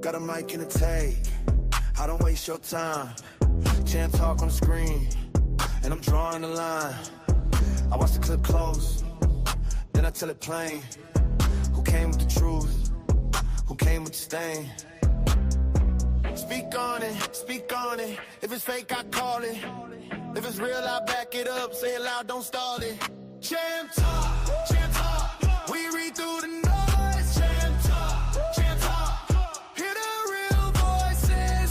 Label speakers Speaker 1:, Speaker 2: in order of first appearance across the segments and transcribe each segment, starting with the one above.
Speaker 1: Got a mic and a tape. I don't waste your time. Champ talk on the screen, and I'm drawing the line. I watch the clip close, then I tell it plain. Who came with the truth? Who came with the stain? Speak on it, speak on it. If it's fake, I call it. If it's real, I back it up. Say it loud, don't stall it. Champ talk, champ talk. We read through the noise. Champ talk, champ talk. Hear the real voices.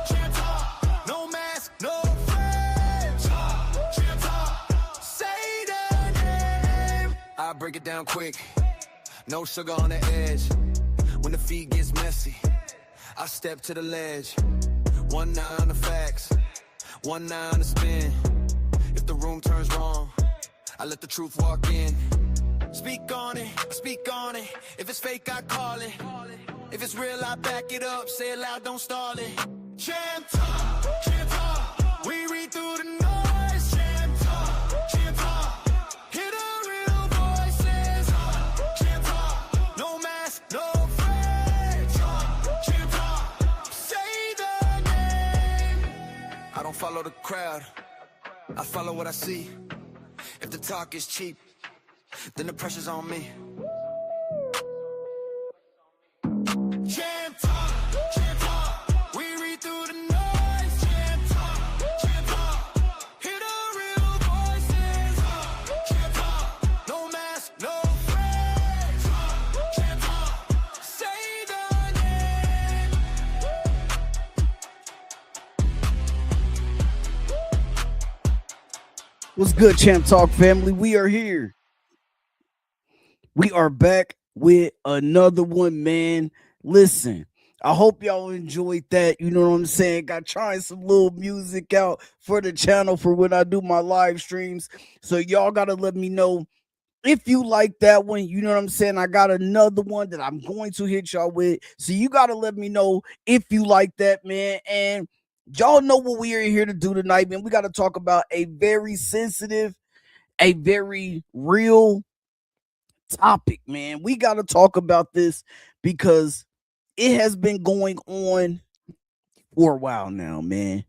Speaker 1: Champ talk. No mask, no friends. Champ talk. Say the name. I break it down quick. No sugar on the edge. When the feed gets messy, I step to the ledge. 1-9 on the facts, 1-9 on the spin. If the room turns wrong, I let the truth walk in. Speak on it, speak on it. If it's fake, I call it. If it's real, I back it up. Say it loud, don't stall it. Champ talk, champ talk. We read through the noise. Champ talk, champ talk. Hear the real voices. Champ talk. No mask, no friends. Champ talk. Say the name. I don't follow the crowd. I follow what I see. If the talk is cheap, then the pressure's on me. Champ talk, we read through the noise. Champ talk, hear the real voices. Champ talk, no mask, no friends. Champ talk, say the name.
Speaker 2: What's good, Champ Talk family? We are here. We are back with another one, man. Listen, I hope y'all enjoyed that. You know what I'm saying? Got trying some little music out for the channel for when I do my live streams. So y'all got to let me know if you like that one. You know what I'm saying? I got another one that I'm going to hit y'all with. So you got to let me know if you like that, man. And y'all know what we are here to do tonight, man. We got to talk about a very sensitive, a very real topic, man. We got to talk about this because it has been going on for a while now, man.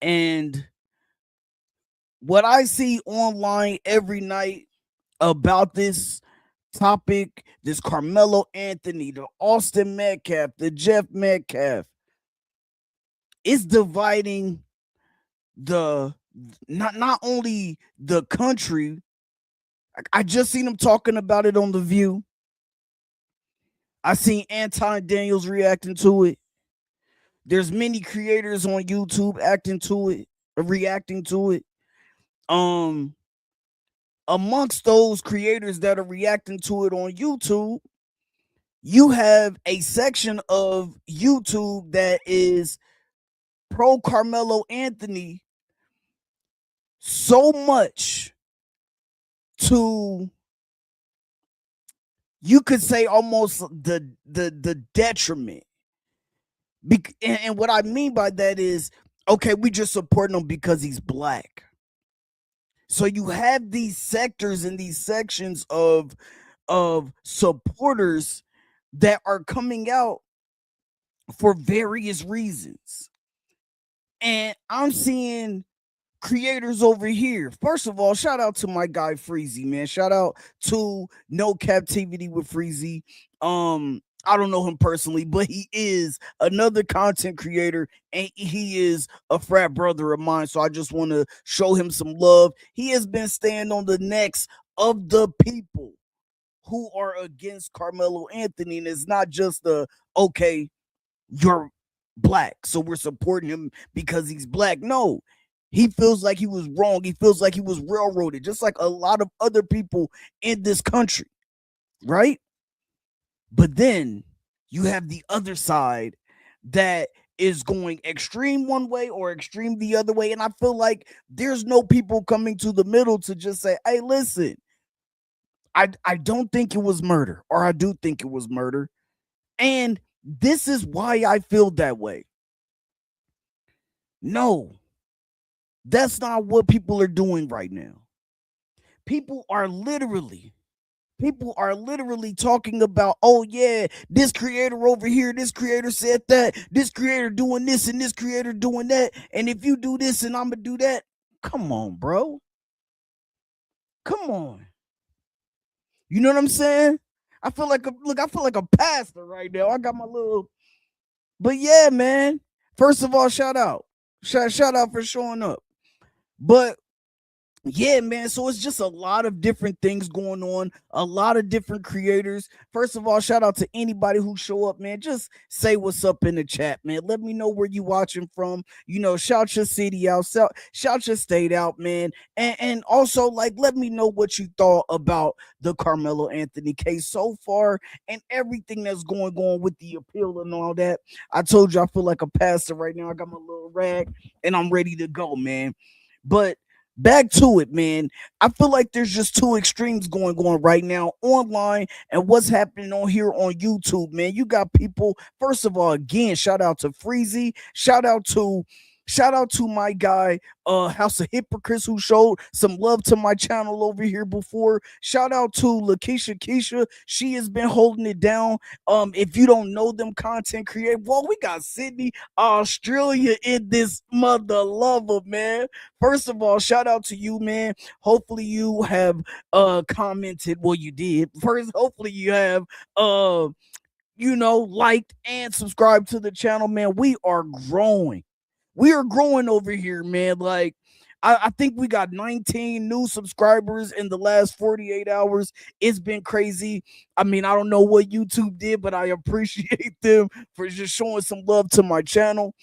Speaker 2: And what I see online every night about this topic, this Karmelo Anthony, the Austin Metcalf, the Jeff Metcalf, is dividing the not only the country. I just seen him talking about it on The View. I seen Anton Daniels reacting to it. There's many creators on YouTube reacting to it. Amongst those creators that are reacting to it on YouTube, you have a section of YouTube that is pro Karmelo Anthony so much to, you could say, almost the detriment. And what I mean by that is, okay, we just supporting him because he's black. So you have these sectors and these sections of supporters that are coming out for various reasons. And I'm seeing creators over here. First of all, shout out to my guy Freezy, man. Shout out to No Captivity with Freezy. I don't know him personally, but he is another content creator and he is a frat brother of mine. So I just want to show him some love. He has been staying on the necks of the people who are against Karmelo Anthony. And it's not just okay, you're black, so we're supporting him because he's black. No, he feels like he was wrong. He feels like he was railroaded, just like a lot of other people in this country, right? But then you have the other side that is going extreme one way or extreme the other way. And I feel like there's no people coming to the middle to just say, hey, listen, I don't think it was murder, or I do think it was murder. And this is why I feel that way. No, that's not what people are doing right now. People are literally People are literally talking about, oh yeah, this creator over here, this creator said that, this creator doing this and this creator doing that, and if you do this and I'm gonna do that. Come on, bro. Come on. You know what I'm saying? I feel like a pastor right now. I got my little, but yeah, man. First of all, shout out. Shout out for showing up. But yeah, man. So it's just a lot of different things going on, a lot of different creators. First of all, shout out to anybody who show up, man. Just say what's up in the chat, man. Let me know where you watching from. You know, shout your city out, shout your state out, man. And also, like, let me know what you thought about the Karmelo Anthony case so far and everything that's going on with the appeal and all that. I told you I feel like a pastor right now. I got my little rag and I'm ready to go, man. But back to it, man. I feel like there's just two extremes going on right now online and what's happening on here on YouTube, man. You got people, first of all, again, shout out to Freezy, shout out to my guy, House of Hypocrites, who showed some love to my channel over here before. Shout out to Lkesha. She has been holding it down. If you don't know them content creators, well, we got Sydney, Australia in this mother lover, man. First of all, shout out to you, man. Hopefully you have commented. Well, you did. First, hopefully you have liked and subscribed to the channel, man. We are growing. We are growing over here, man. Like, I think we got 19 new subscribers in the last 48 hours. It's been crazy. I mean, I don't know what YouTube did, but I appreciate them for just showing some love to my channel.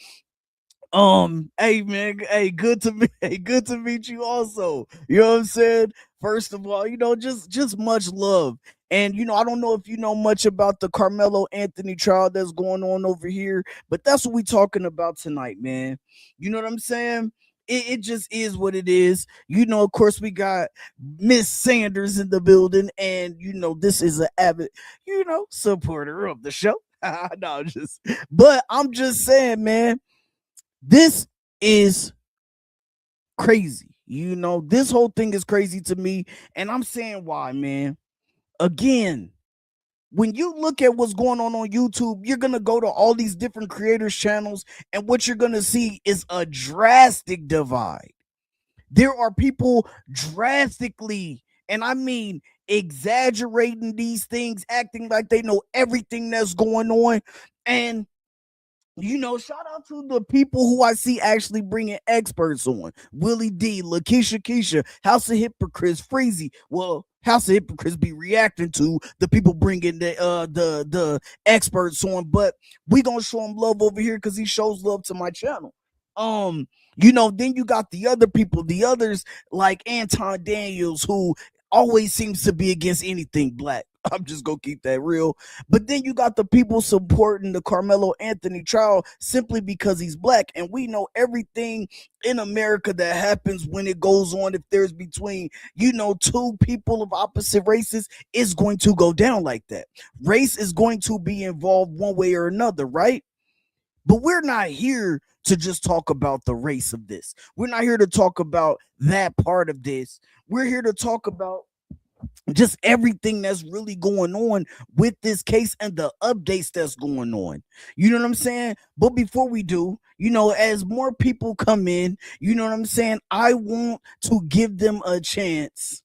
Speaker 2: Hey man, good to meet you also. You know what I'm saying? First of all, just much love. And I don't know if you know much about the Karmelo Anthony trial that's going on over here, but that's what we're talking about tonight, man. You know what I'm saying? It just is what it is. Of course, we got Miss Sanders in the building, and this is an avid, supporter of the show. But I'm just saying, man. This is crazy. This whole thing is crazy to me. And I'm saying why, man. Again, when you look at what's going on YouTube, you're going to go to all these different creators' channels. And what you're going to see is a drastic divide. There are people drastically, and I mean exaggerating these things, acting like they know everything that's going on. And shout out to the people who I see actually bringing experts on. Willie D, Lkesha, House of Hypocrites, Freezy. Well, House of Hypocrites be reacting to the people bringing the experts on, but we gonna show him love over here because he shows love to my channel. Then you got the other people, the others like Anton Daniels, who always seems to be against anything black. I'm just gonna keep that real. But then you got the people supporting the Karmelo Anthony trial simply because he's black. And we know everything in America that happens when it goes on. If there's between, two people of opposite races, is going to go down like that. Race is going to be involved one way or another, right? But we're not here to just talk about the race of this. We're not here to talk about that part of this. We're here to talk about just everything that's really going on with this case and the updates that's going on. You know what I'm saying? But before we do, as more people come in, you know what I'm saying? I want to give them a chance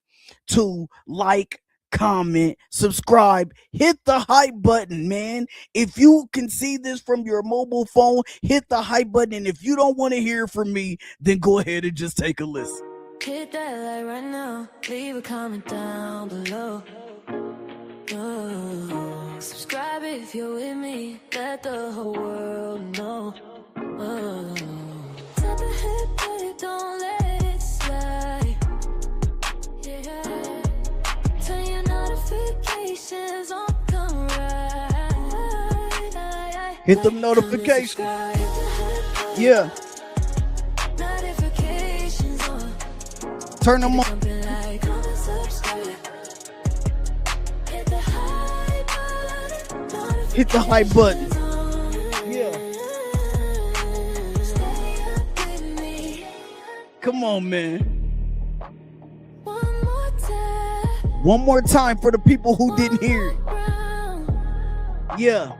Speaker 2: to like, comment, subscribe, hit the hype button, man. If you can see this from your mobile phone, hit the hype button. And if you don't want to hear from me, then go ahead and just take a listen.
Speaker 3: Hit that like right now, leave a comment down below. Subscribe if you're with me, let the whole world know. Tap the hit, but it don't let it slide. Yeah. Turn your notifications on, come right.
Speaker 2: Hit them notifications. Yeah. Turn them on. Hit the hype button. Yeah. Come on, man.
Speaker 3: One more time.
Speaker 2: One more time for the people who didn't hear it. Yeah.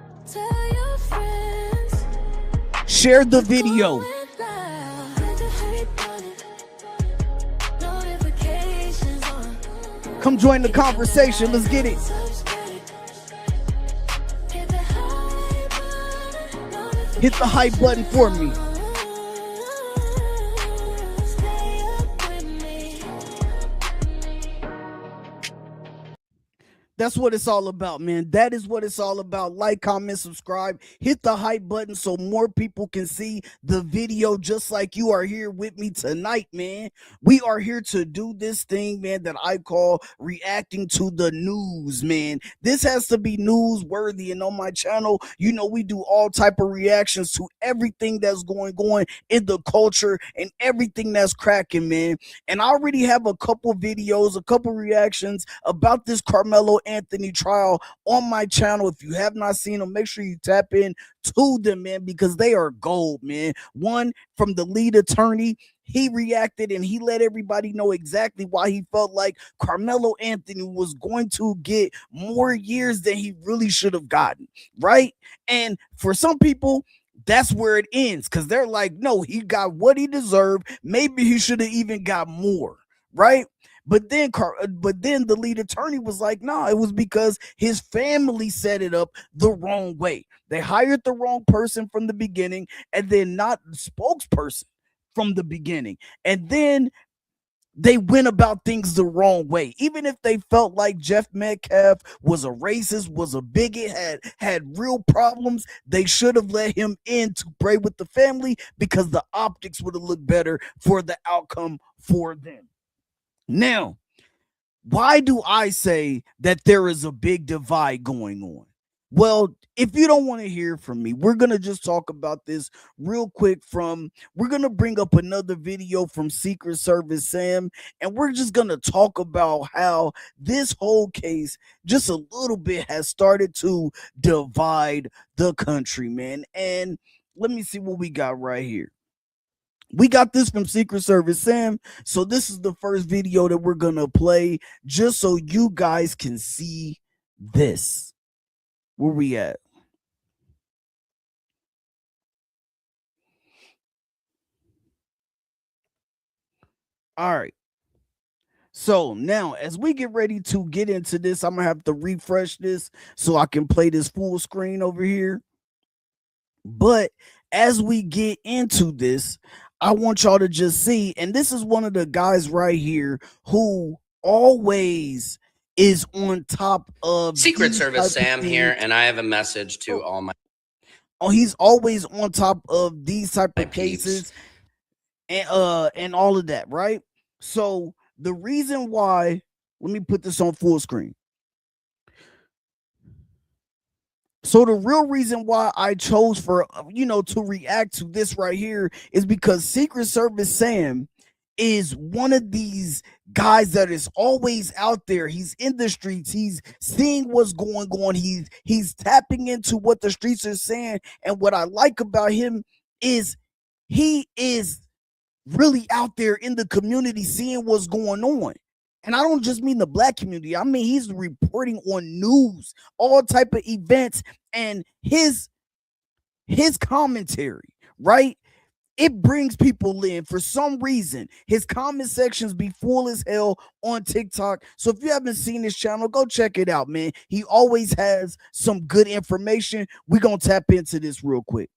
Speaker 2: Share the video. Come join the conversation. Let's get it. Hit the hype button for me. That's what it's all about, man. That is what it's all about. Like, comment, subscribe, hit the hype button so more people can see the video just like you are here with me tonight, man. We are here to do this thing, man, that I call reacting to the news, man. This has to be newsworthy, and on my channel, you know, we do all type of reactions to everything that's going on in the culture and everything that's cracking, man. And I already have a couple videos, a couple reactions about this Karmelo Anthony trial on my channel. If you have not seen them, make sure you tap in to them, man, because they are gold, man. One from the lead attorney, he reacted and he let everybody know exactly why he felt like Karmelo Anthony was going to get more years than he really should have gotten, right? And for some people, that's where it ends, because they're like, no, he got what he deserved. Maybe he should have even got more, right? But then the lead attorney was like, no, it was because his family set it up the wrong way. They hired the wrong person from the beginning, and then not the spokesperson from the beginning. And then they went about things the wrong way. Even if they felt like Jeff Metcalf was a racist, was a bigot, had real problems, they should have let him in to pray with the family, because the optics would have looked better for the outcome for them. Now, why do I say that there is a big divide going on? Well, if you don't want to hear from me, we're going to just talk about this real quick. We're going to bring up another video from Secret Service Sam, and we're just going to talk about how this whole case just a little bit has started to divide the country, man. And let me see what we got right here. We got this from Secret Service Sam. So this is the first video that we're going to play just so you guys can see this. Where we at? All right. So now, as we get ready to get into this, I'm going to have to refresh this so I can play this full screen over here. But as we get into this, I want y'all to just see, and this is one of the guys right here who always is on top of
Speaker 4: Secret Service Sam here, and I have a message to all my.
Speaker 2: Oh, he's always on top of these type of cases and all of that, right? So the reason why, let me put this on full screen. So the real reason why I chose for, to react to this right here is because Secret Service Sam is one of these guys that is always out there. He's in the streets. He's seeing what's going on. He's tapping into what the streets are saying. And what I like about him is he is really out there in the community seeing what's going on. And I don't just mean the black community. I mean, he's reporting on news, all type of events, and his commentary, right? It brings people in. For some reason, his comment sections be full as hell on TikTok. So if you haven't seen his channel, go check it out, man. He always has some good information. We're going to tap into this real quick.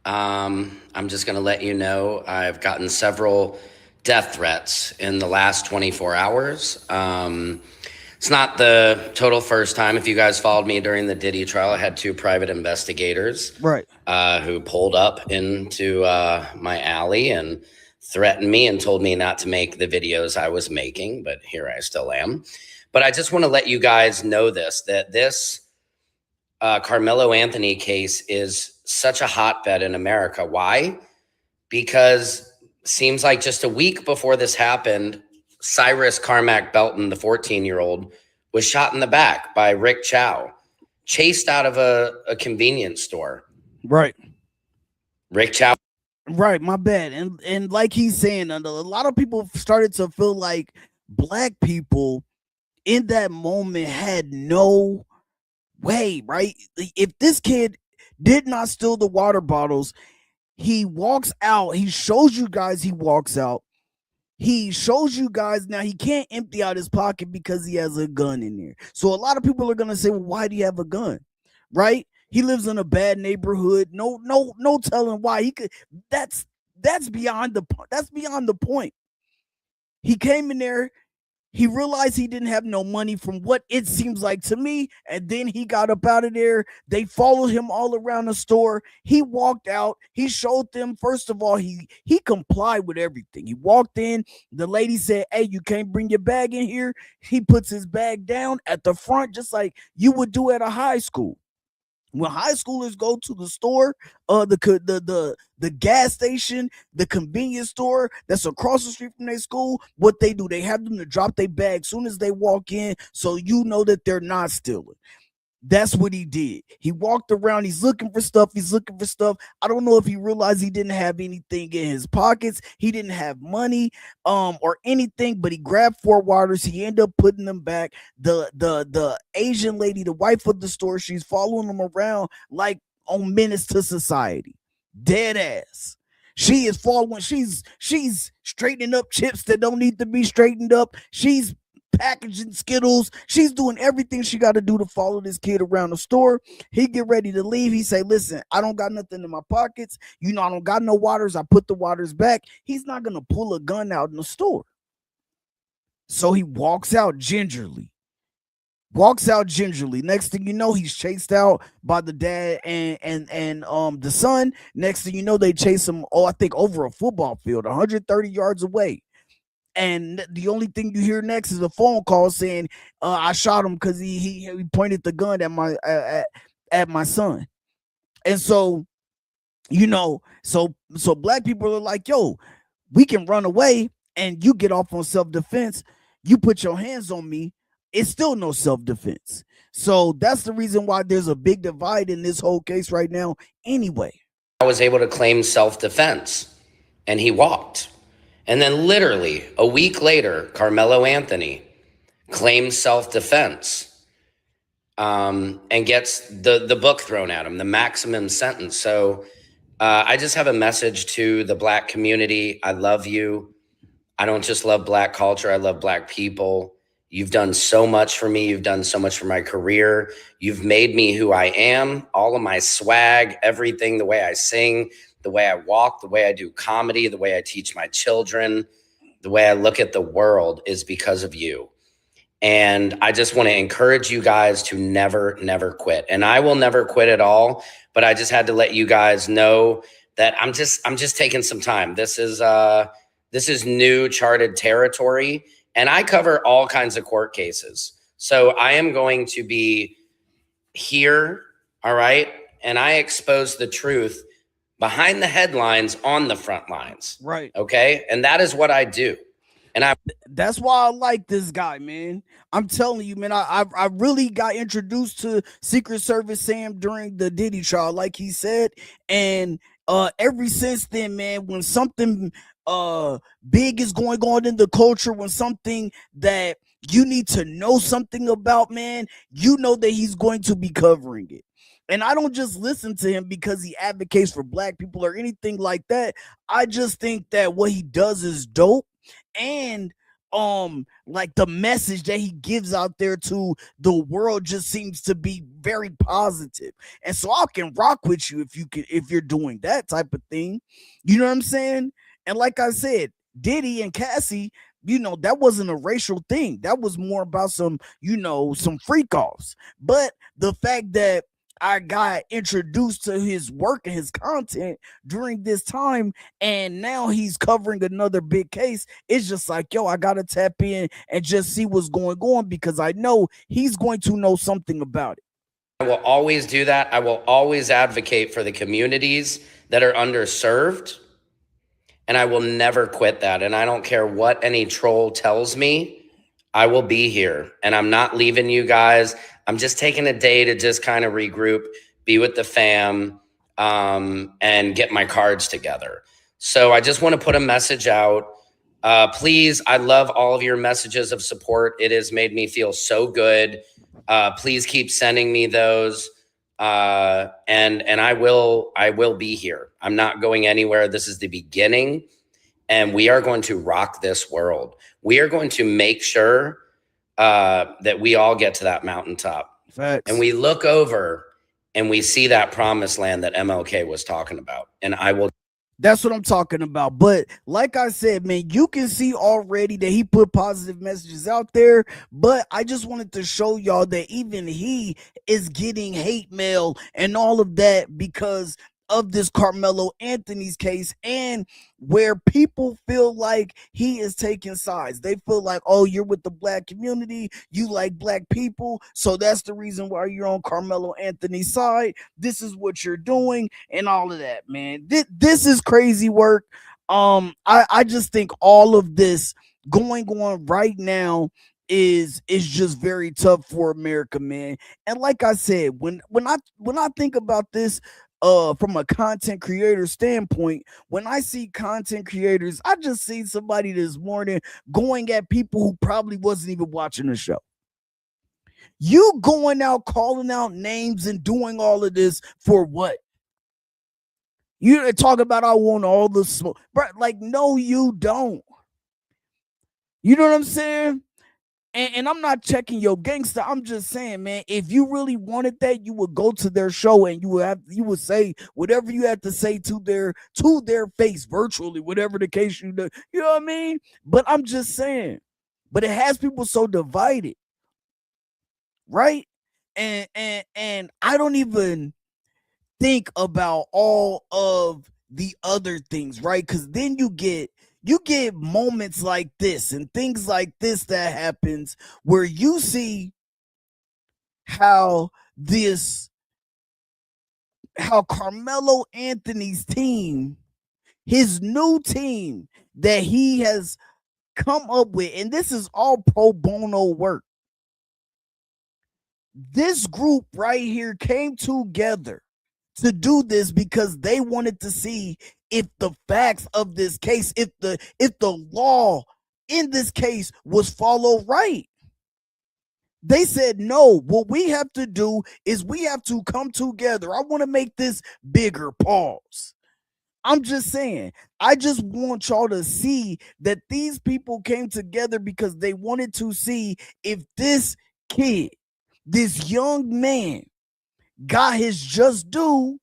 Speaker 4: I'm just going to let you know I've gotten several death threats in the last 24 hours. It's not the total first time. If you guys followed me during the Diddy trial, I had 2 private investigators,
Speaker 2: right,
Speaker 4: who pulled up into my alley and threatened me and told me not to make the videos I was making, but here I still am. But I just want to let you guys know that this Karmelo Anthony case is such a hotbed in America. Why? Because seems like just a week before this happened, Cyrus Carmack Belton, the 14-year-old, was shot in the back by Rick Chow, chased out of a convenience store.
Speaker 2: Right.
Speaker 4: Rick Chow.
Speaker 2: Right, my bad. And like he's saying, a lot of people started to feel like black people in that moment had no way, right? If this kid did not steal the water bottles, he walks out. He shows you guys he walks out. He shows you guys now he can't empty out his pocket because he has a gun in there. So a lot of people are gonna say, well, why do you have a gun? Right? He lives in a bad neighborhood. No telling why he could. That's beyond the point. He came in there. He realized he didn't have no money from what it seems like to me. And then he got up out of there. They followed him all around the store. He walked out. He showed them, first of all, he complied with everything. He walked in. The lady said, hey, you can't bring your bag in here. He puts his bag down at the front, just like you would do at a high school. When high schoolers go to the store, the gas station, the convenience store that's across the street from their school, what they do, they have them to drop their bag soon as they walk in, so you know that they're not stealing. That's what he did. He walked around. He's looking for stuff. I don't know if he realized he didn't have anything in his pockets. He didn't have money or anything, but he grabbed 4 waters. He ended up putting them back. The Asian lady, the wife of the store, she's following him around like on Menace to Society. Dead ass. She is following. She's straightening up chips that don't need to be straightened up. She's packaging Skittles. She's doing everything she got to do to follow this kid around the store. He get ready to leave. He say, listen, I don't got nothing in my pockets. You know, I don't got no waters. I put the waters back. He's not going to pull a gun out in the store. So he walks out gingerly. Next thing you know, he's chased out by the dad and the son. Next thing you know, they chase him, I think over a football field, 130 yards away. And the only thing you hear next is a phone call saying, I shot him because he pointed the gun at my son. And so, you know, so black people are like, yo, we can run away and you get off on self-defense. You put your hands on me. It's still no self-defense. So that's the reason why there's a big divide in this whole case right now anyway.
Speaker 4: I was able to claim self-defense and he walked. And then literally a week later, Karmelo Anthony claims self-defense and gets the book thrown at him, the maximum sentence. So I just have a message to the Black community. I love you. I don't just love Black culture. I love Black people. You've done so much for me. You've done so much for my career. You've made me who I am, all of my swag, everything, the way I sing, the way I walk, the way I do comedy, the way I teach my children, the way I look at the world is because of you. And I just want to encourage you guys to never, never quit. And I will never quit at all. But I just had to let you guys know that I'm just taking some time. This is new charted territory. And I cover all kinds of court cases. So I am going to be here, all right? And I expose the truth behind the headlines on the front lines.
Speaker 2: Right.
Speaker 4: Okay. And that is what I do. And
Speaker 2: that's why I like this guy, man. I'm telling you, man, I really got introduced to Secret Service Sam during the Diddy trial, like he said. And ever since then, man, when something big is going on in the culture, when something that you need to know something about, man, you know that he's going to be covering it. And I don't just listen to him because he advocates for Black people or anything like that. I just think that what he does is dope. And like the message that he gives out there to the world just seems to be very positive. And so I can rock with you if you're doing that type of thing. You know what I'm saying? And like I said, Diddy and Cassie, you know, that wasn't a racial thing. That was more about some freak offs. But the fact that I got introduced to his work and his content during this time, and now he's covering another big case. It's just like, yo, I gotta tap in and just see what's going on because I know he's going to know something about it.
Speaker 4: I will always do that. I will always advocate for the communities that are underserved, and I will never quit that. And I don't care what any troll tells me, I will be here, and I'm not leaving you guys. I'm just taking a day to just kind of regroup, be with the fam, and get my cards together. So I just want to put a message out. Please, I love all of your messages of support. It has made me feel so good. Please keep sending me those. And I will be here. I'm not going anywhere. This is the beginning, and we are going to rock this world. We are going to make sure that we all get to that mountaintop.
Speaker 2: Facts.
Speaker 4: And we look over and we see that promised land that MLK was talking about. And I will.
Speaker 2: That's what I'm talking about. But like I said, man, you can see already that he put positive messages out there. But I just wanted to show y'all that even he is getting hate mail and all of that because of this Karmelo Anthony's case, and where people feel like he is taking sides. They feel like, oh, you're with the black community, you like black people, so that's the reason why you're on Karmelo Anthony's side. This is what you're doing and all of that, man. This is crazy work. I just think all of this going on right now is just very tough for America, man. And like I said, when I think about this from a content creator standpoint, when I see content creators, I just seen somebody this morning going at people who probably wasn't even watching the show. You going out calling out names and doing all of this for what? You talk about I want all the smoke, but like, no, you don't. You know what I'm saying? And I'm not checking your gangster. I'm just saying, man, if you really wanted that, you would go to their show and you would say whatever you had to say to their face virtually, whatever the case you do. You know what I mean? But I'm just saying. But it has people so divided, right? And I don't even think about all of the other things, right? Because then you get moments like this and things like this that happens where you see how Karmelo Anthony's team, his new team that he has come up with, and this is all pro bono work. This group right here came together to do this because they wanted to see if the facts of this case, if the law in this case was followed right. They said, no, what we have to do is we have to come together. I want to make this bigger. Pause. I'm just saying, I just want y'all to see that these people came together because they wanted to see if this kid, this young man, got his just due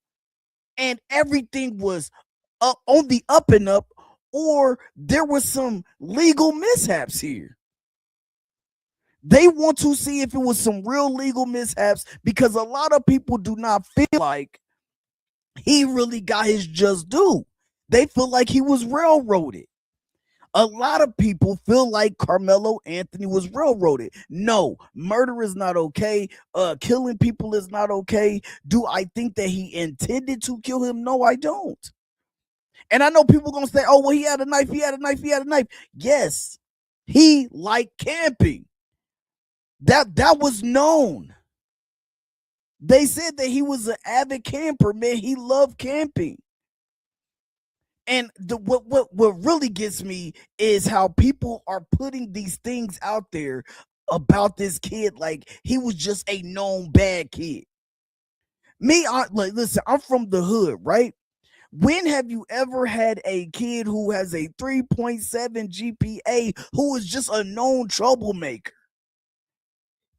Speaker 2: and everything was on the up and up, or there was some legal mishaps here. They want to see if it was some real legal mishaps because a lot of people do not feel like he really got his just due. They feel like he was railroaded. A lot of people feel like Karmelo Anthony was railroaded. No, murder is not okay. Killing people is not okay. Do I think that he intended to kill him? No, I don't. And I know people gonna say, oh, well, he had a knife, he had a knife, he had a knife. Yes, he liked camping. That was known. They said that he was an avid camper, man. He loved camping. And what really gets me is how people are putting these things out there about this kid like he was just a known bad kid. Listen, I'm from the hood, right? When have you ever had a kid who has a 3.7 GPA who is just a known troublemaker?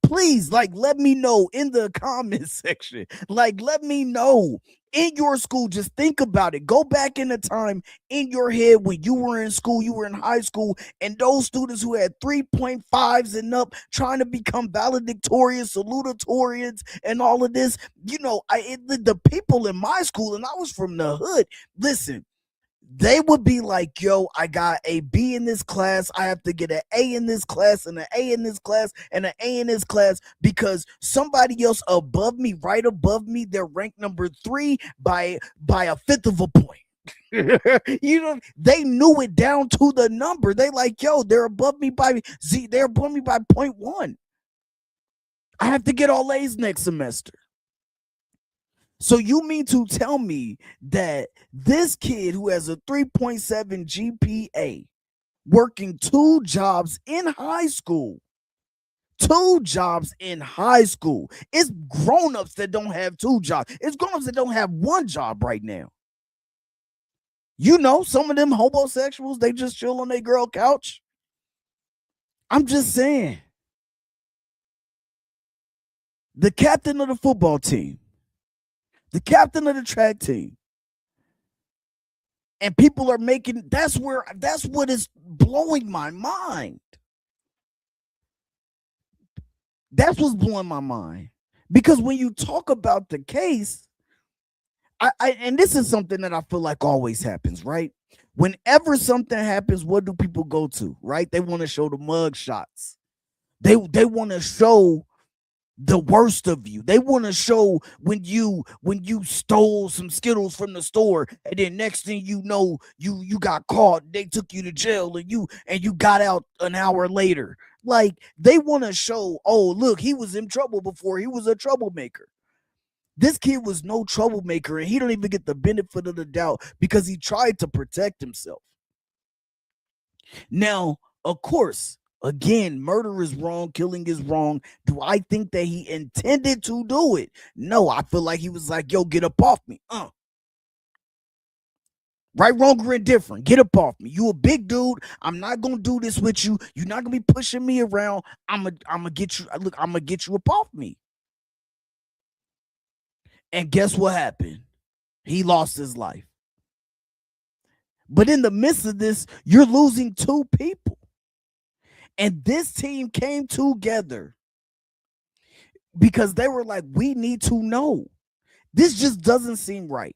Speaker 2: Please, let me know in the comment section. Let me know. In your school, just think about it. Go back in the time in your head when you were in school, you were in high school, and those students who had 3.5s and up trying to become valedictorians, salutatorians, and all of this. The people in my school, and I was from the hood, listen, they would be like, yo, I got a B in this class. I have to get an A in this class and an A in this class and an A in this class because somebody else above me, right above me, they're ranked number 3 by a fifth of a point. They knew it down to the number. They like, yo, they're above me by they're above me by 0.1. I have to get all A's next semester. So you mean to tell me that this kid who has a 3.7 GPA working 2 jobs in high school. 2 jobs in high school. It's grown-ups that don't have 2 jobs. It's grown-ups that don't have 1 job right now. You know, some of them homosexuals, they just chill on their girl couch. I'm just saying. The captain of the football team, the captain of the track team, and people are making, that's what is blowing my mind. That's what's blowing my mind. Because when you talk about the case, and this is something that I feel like always happens, right? Whenever something happens, what do people go to, right? They want to show the mug shots. They want to show the worst of you. They want to show when you stole some Skittles from the store, and then next thing you know, you got caught. They took you to jail, and you got out an hour later. Like, they want to show, oh, look, he was in trouble before. He was a troublemaker. This kid was no troublemaker, and he don't even get the benefit of the doubt because he tried to protect himself. Now, of course, again, murder is wrong, killing is wrong. Do I think that he intended to do it? No, I feel like he was like, yo, get up off me. Right, wrong, or indifferent. Get up off me. You a big dude. I'm not gonna do this with you. You're not gonna be pushing me around. I'm gonna get you. Look, I'm gonna get you up off me. And guess what happened? He lost his life. But in the midst of this, you're losing 2 people. And this team came together because they were like, we need to know. This just doesn't seem right.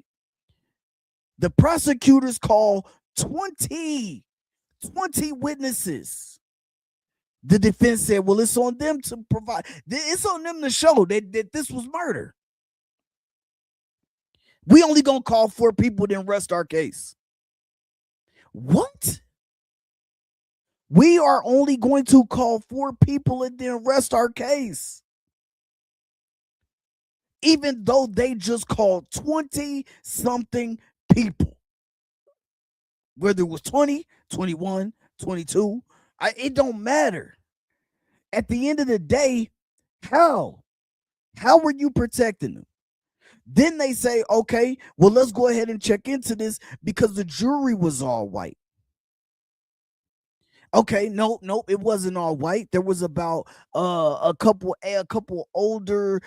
Speaker 2: The prosecutors call 20 witnesses. The defense said, well, it's on them to provide. It's on them to show that this was murder. We only gonna call 4 people, then rest our case. What? We are only going to call 4 people and then rest our case. Even though they just called 20-something people. Whether it was 20, 21, 22, it don't matter. At the end of the day, how were you protecting them? Then they say, okay, well, let's go ahead and check into this because the jury was all white. Okay, nope, it wasn't all white. There was about a couple older,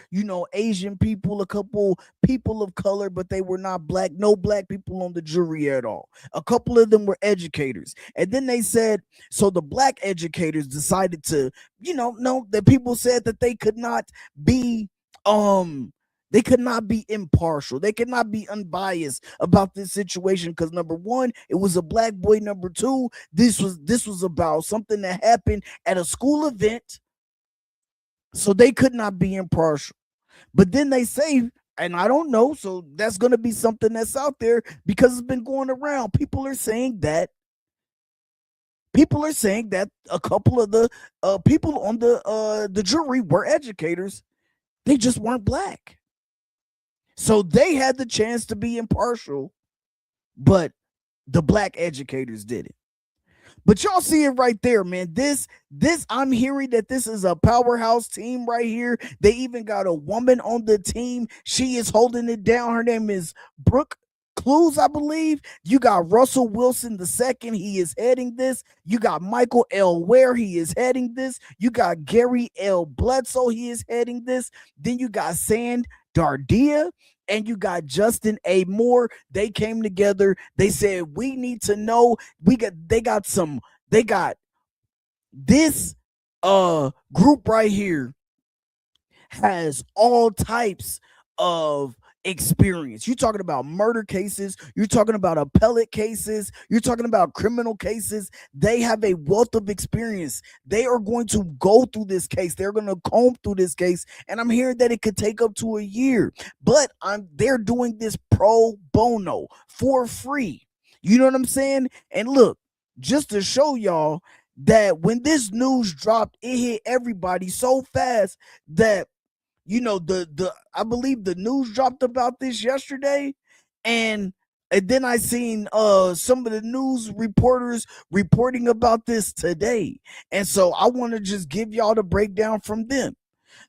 Speaker 2: Asian people, a couple people of color, but they were not black. No black people on the jury at all. A couple of them were educators. And then they said, so the black educators decided to, no, that people said that they could not be they could not be impartial. They could not be unbiased about this situation because, number one, it was a black boy. Number two, this was about something that happened at a school event, so they could not be impartial. But then they say, and I don't know, so that's going to be something that's out there because it's been going around. People are saying that a couple of the people on the jury were educators. They just weren't black. So they had the chance to be impartial, but the black educators did it. But y'all see it right there, man. This I'm hearing that this is a powerhouse team right here. They even got a woman on the team. She is holding it down. Her name is Brooke Clues, I believe. You got Russell Wilson II. He is heading this. You got Michael L. Ware. He is heading this. You got Gary L. Bledsoe. He is heading this. Then you got Sand Dardia, and you got Justin A. Moore. They came together. They said, we need to know. They got this group right here has all types of experience. You're talking about murder cases, you're talking about appellate cases, you're talking about criminal cases. They have a wealth of experience. They are going to go through this case. They're going to comb through this case, and I'm hearing that it could take up to a year. But they're doing this pro bono for free. You know what I'm saying? And look, just to show y'all that when this news dropped, it hit everybody so fast that I believe the news dropped about this yesterday, and And then I seen some of the news reporters reporting about this today. And so I want to just give y'all the breakdown from them.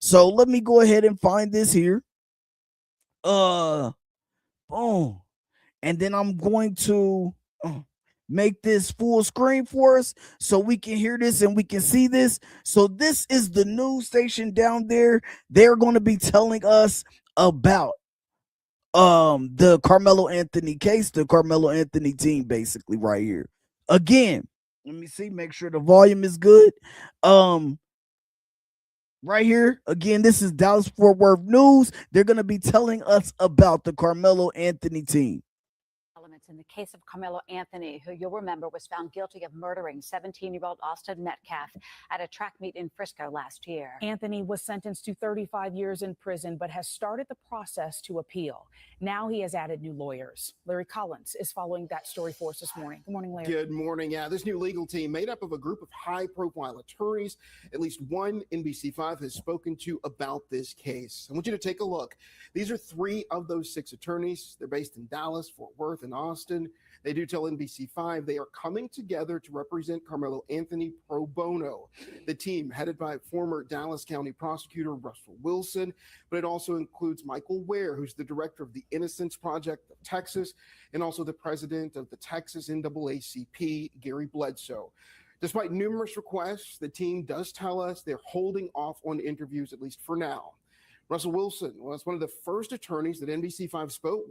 Speaker 2: So let me go ahead and find this here. Boom. And then I'm going to make this full screen for us so we can hear this and we can see this. So this is the news station down there. They're going to be telling us about the Karmelo Anthony case, the Karmelo Anthony team, basically right here. Again, let me see, make sure the volume is good. Right here, again, this is Dallas Fort Worth News. They're going to be telling us about the Karmelo Anthony team.
Speaker 5: In the case of Karmelo Anthony, who you'll remember was found guilty of murdering 17-year-old Austin Metcalf at a track meet in Frisco last year.
Speaker 6: Anthony was sentenced to 35 years in prison, but has started the process to appeal. Now he has added new lawyers. Larry Collins is following that story for us this morning. Good morning, Larry.
Speaker 7: Good morning. Yeah, this new legal team made up of a group of high-profile attorneys. At least one NBC5 has spoken to about this case. I want you to take a look. These are 3 of those 6 attorneys. They're based in Dallas, Fort Worth, and Austin. They do tell NBC5 they are coming together to represent Karmelo Anthony pro bono. The team, headed by former Dallas County prosecutor Russell Wilson, but it also includes Michael Ware, who's the director of the Innocence Project of Texas, and also the president of the Texas NAACP, Gary Bledsoe. Despite numerous requests, the team does tell us they're holding off on interviews, at least for now. Russell Wilson was one of the first attorneys that NBC5 spoke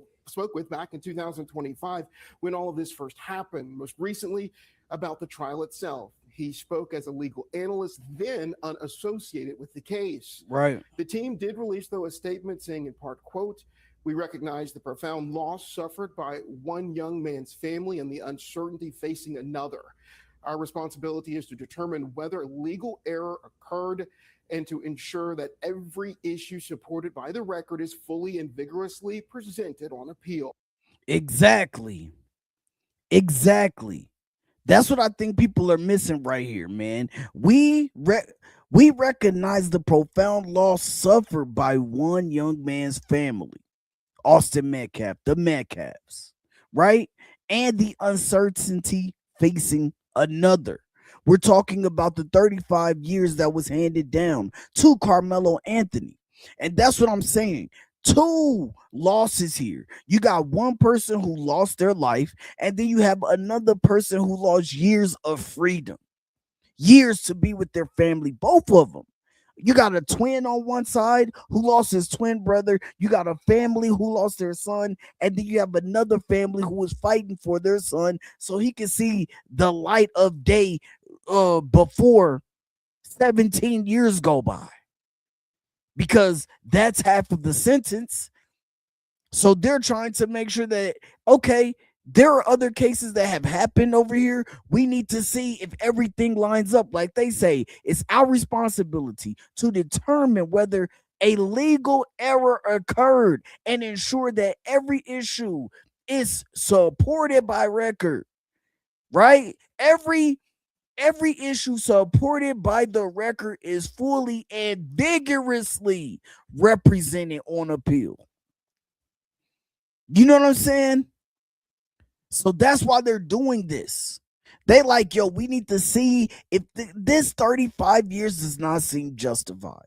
Speaker 7: with back in 2025 when all of this first happened, most recently about the trial itself. He spoke as a legal analyst, then unassociated with the case.
Speaker 2: Right.
Speaker 7: The team did release, though, a statement saying in part, quote, "We recognize the profound loss suffered by one young man's family and the uncertainty facing another. Our responsibility is to determine whether legal error occurred and to ensure that every issue supported by the record is fully and vigorously presented on appeal."
Speaker 2: Exactly. That's what I think people are missing right here, man. We recognize the profound loss suffered by one young man's family, Austin Metcalf, the Metcalfs, right? And the uncertainty facing another. We're talking about the 35 years that was handed down to Karmelo Anthony. And that's what I'm saying. 2 losses here. You got one person who lost their life, and then you have another person who lost years of freedom, years to be with their family, both of them. You got a twin on one side who lost his twin brother. You got a family who lost their son. And then you have another family who was fighting for their son so he can see the light of day before 17 years go by. Because that's half of the sentence. So they're trying to make sure that, okay, there are other cases that have happened over here. We need to see if everything lines up. Like they say, it's our responsibility to determine whether a legal error occurred and ensure that every issue is supported by record, right? Every issue supported by the record is fully and vigorously represented on appeal. You know what I'm saying? So that's why they're doing this. They like, yo, we need to see if this 35 years does not seem justified.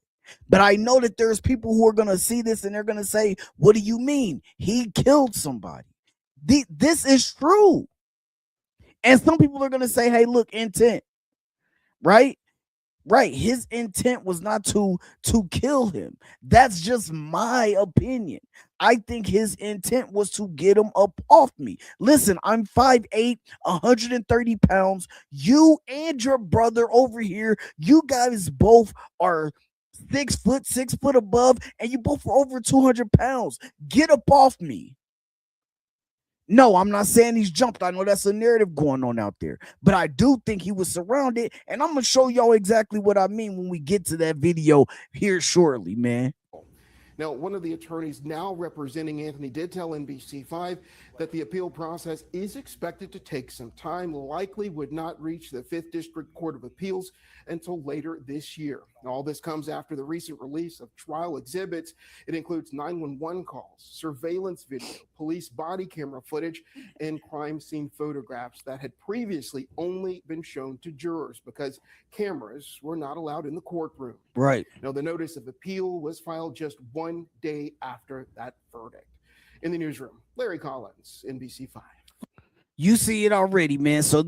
Speaker 2: But I know that there's people who are going to see this and they're going to say, what do you mean? He killed somebody. This is true. And some people are going to say, hey, look, intent, right? Right. His intent was not to kill him. That's just my opinion. I think his intent was to get him up off me. Listen, I'm 5'8", 130 pounds. You and your brother over here, you guys both are 6 foot above, and you both are over 200 pounds. Get up off me. No, I'm not saying he's jumped. I know that's a narrative going on out there, but I do think he was surrounded, and I'm going to show y'all exactly what I mean when we get to that video here shortly, man.
Speaker 7: Now, one of the attorneys now representing Anthony did tell NBC5 that the appeal process is expected to take some time, likely would not reach the 5th District Court of Appeals until later this year. All this comes after the recent release of trial exhibits. It includes 911 calls, surveillance video, police body camera footage, and crime scene photographs that had previously only been shown to jurors because cameras were not allowed in the courtroom.
Speaker 2: Right.
Speaker 7: Now, the notice of appeal was filed just 1 day after that verdict. In the newsroom, Larry Collins, NBC5.
Speaker 2: You see it already, man. So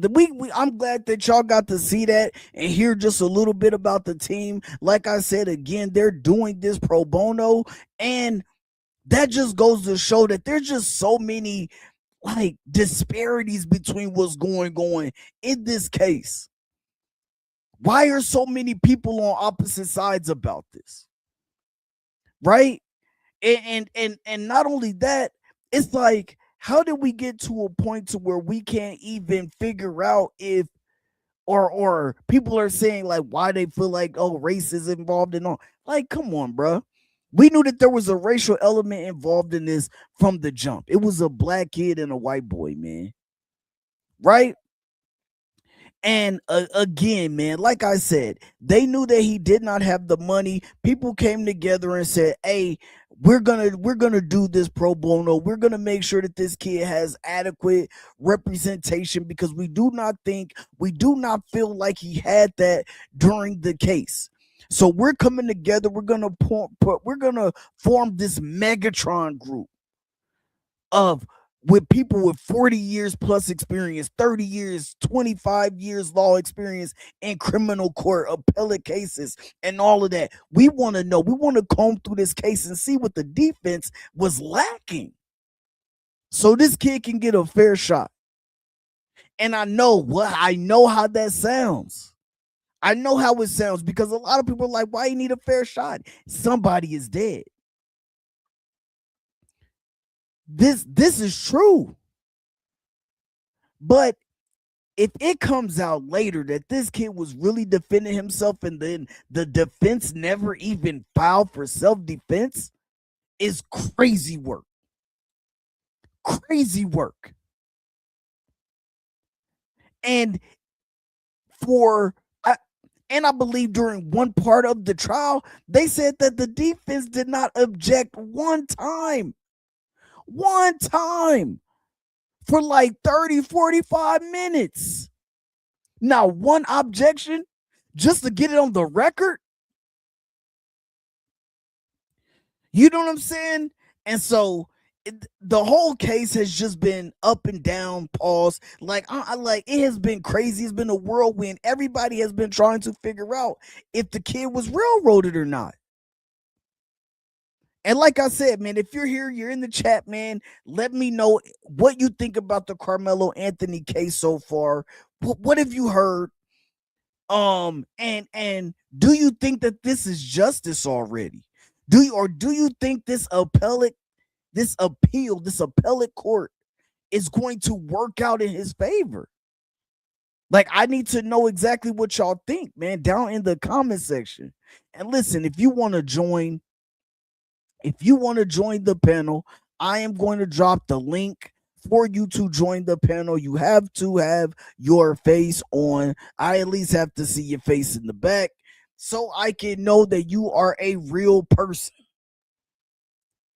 Speaker 2: I'm glad that y'all got to see that and hear just a little bit about the team. Like I said, again, they're doing this pro bono, and that just goes to show that there's just so many like disparities between what's going on in this case. Why are so many people on opposite sides about this? Right? And not only that, it's like, how did we get to a point to where we can't even figure out if or people are saying like why they feel like, oh, race is involved in all. Like, come on, bro. We knew that there was a racial element involved in this from the jump. It was a black kid and a white boy, man. Right? And again, man, like I said, they knew that he did not have the money. People came together and said, hey, we're gonna do this pro bono. We're gonna make sure that this kid has adequate representation because we do not feel like he had that during the case. So we're coming together. We're gonna form this Megatron group with people with 40 years plus experience, 30 years, 25 years law experience in criminal court, appellate cases, and all of that. We want to know. We want to comb through this case and see what the defense was lacking, so this kid can get a fair shot. And I know how that sounds. I know how it sounds because a lot of people are like, why you need a fair shot? Somebody is dead. This is true. But if it comes out later that this kid was really defending himself and then the defense never even filed for self-defense, is crazy work. Crazy work. And I believe during one part of the trial, they said that the defense did not object one time for like 30, 45 minutes. Now, one objection just to get it on the record. You know what I'm saying? And so the whole case has just been up and down, pause. Like, it has been crazy. It's been a whirlwind. Everybody has been trying to figure out if the kid was railroaded or not. And like I said, man, if you're here, you're in the chat, man, let me know what you think about the Karmelo Anthony case so far. What have you heard? And do you think that this is justice already? Do you think this appellate court is going to work out in his favor? Like, I need to know exactly what y'all think, man, down in the comment section. And listen, if you want to join the panel, I am going to drop the link for you to join the panel. You have to have your face on. I at least have to see your face in the back so I can know that you are a real person.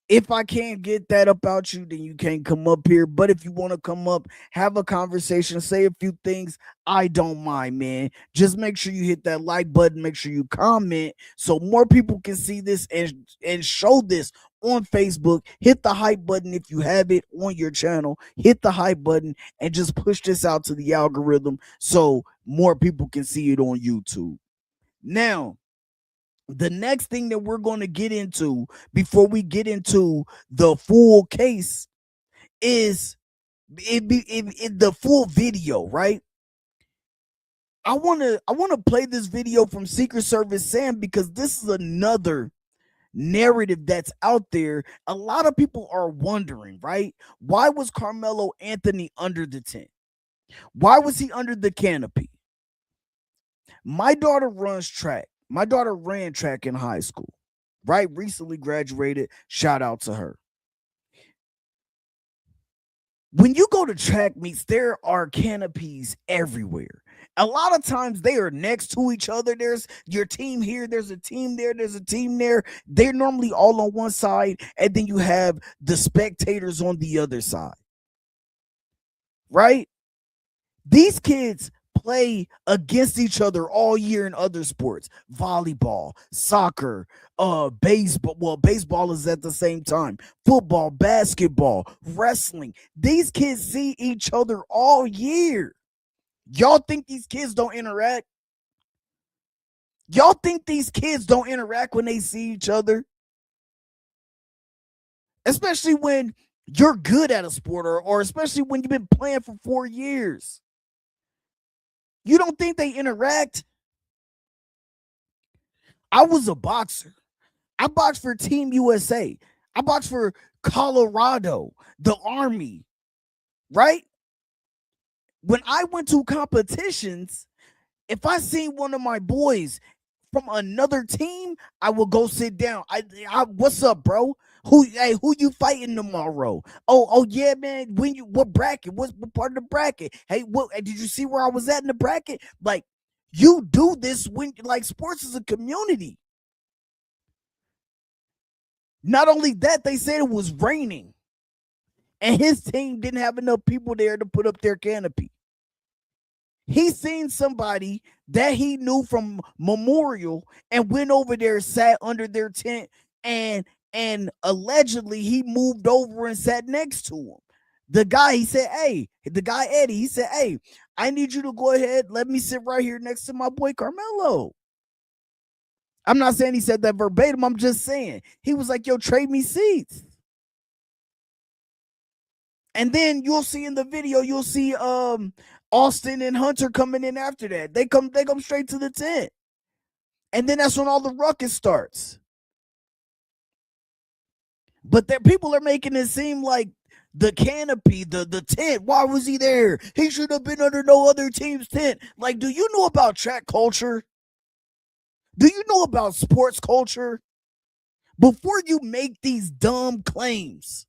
Speaker 2: If I can't get that about you, then you can't come up here. But if you want to come up, have a conversation, say a few things, I don't mind, man. Just make sure you hit that like button. Make sure you comment so more people can see this and show this on Facebook. Hit the hype button if you have it on your channel. Hit the hype button and just push this out to the algorithm so more people can see it on YouTube. Now, the next thing that we're going to get into before we get into the full case is the full video, right? I want to play this video from Secret Service Sam because this is another narrative that's out there. A lot of people are wondering, right? Why was Karmelo Anthony under the tent? Why was he under the canopy? My daughter runs track. My daughter ran track in high school. right? Recently graduated. Shout out to her. When you go to track meets, there are canopies everywhere. A lot of times they are next to each other. There's your team here, there's a team there, there's a team there. They're normally all on one side, and then you have the spectators on the other side. Right? These kids play against each other all year in other sports. Volleyball, soccer, baseball. Well, baseball is at the same time. Football, basketball, wrestling. These kids see each other all year. Y'all think these kids don't interact? Y'all think these kids don't interact when they see each other? Especially when you're good at a sport, or especially when you've been playing for 4 years. You don't think they interact? I was a boxer. I boxed for Team USA. I boxed for Colorado, the Army, right? When I went to competitions, if I seen one of my boys from another team, I would go sit down. What's up, bro? Who you fighting tomorrow? Oh yeah, man. What bracket? What part of the bracket? Hey, what did you see where I was at in the bracket? Like, you do this when, like, sports is a community. Not only that, they said it was raining, and his team didn't have enough people there to put up their canopy. He seen somebody that he knew from Memorial and went over there, sat under their tent, and allegedly he moved over and sat next to him. The guy, he said, hey, the guy Eddie, he said, hey, I need you to go ahead, let me sit right here next to my boy Karmelo. I'm not saying he said that verbatim. I'm just saying he was like, yo, trade me seats. And then you'll see in the video, you'll see Austin and Hunter coming in after that. They come straight to the tent. And then that's when all the ruckus starts. But people are making it seem like the canopy, the tent, why was he there? He should have been under no other team's tent. Like, do you know about track culture? Do you know about sports culture? Before you make these dumb claims,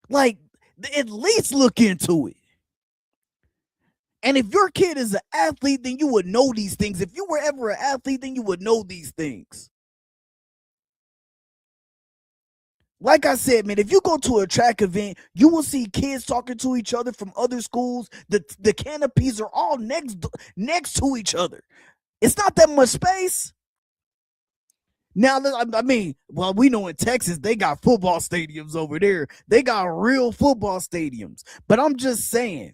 Speaker 2: like, at least look into it. And if your kid is an athlete, then you would know these things. If you were ever an athlete, then you would know these things. Like I said, man, if you go to a track event, you will see kids talking to each other from other schools. The canopies are all next to each other. It's not that much space. Now, I mean, well, we know in Texas, they got football stadiums over there. They got real football stadiums. But I'm just saying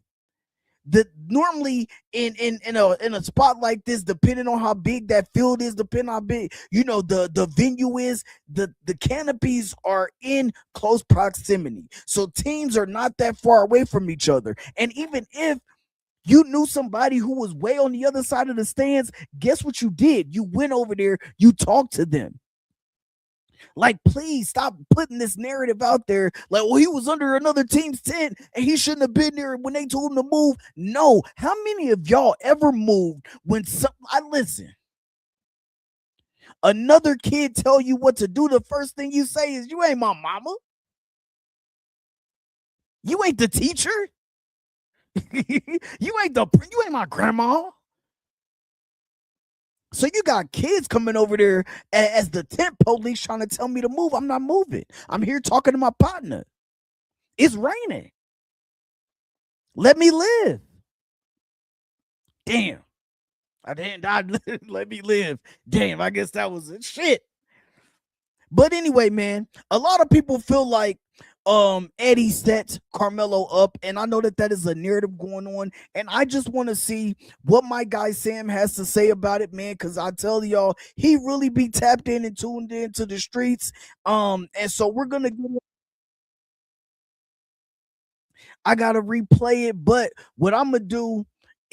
Speaker 2: that normally in a spot like this, depending on how big that field is, depending on how big, the venue is, the canopies are in close proximity. So teams are not that far away from each other. And even if you knew somebody who was way on the other side of the stands, guess what you did? You went over there, you talked to them. Like, please stop putting this narrative out there. Like, well, he was under another team's tent and he shouldn't have been there when they told him to move. No. How many of y'all ever moved when listen, another kid tell you what to do? The first thing you say is, you ain't my mama. You ain't the teacher. You ain't my grandma. So you got kids coming over there as the tent police trying to tell me to move. I'm not moving. I'm here talking to my partner. It's raining. Let me live. Damn. I didn't die. Let me live. Damn, I guess that was it. Shit. But anyway, man, a lot of people feel like Eddie sets Karmelo up, and I know that is a narrative going on, and I just want to see what my guy Sam has to say about it, man, because I tell y'all, he really be tapped in and tuned into the streets. And so we're gonna get it. I gotta replay it, but what I'm gonna do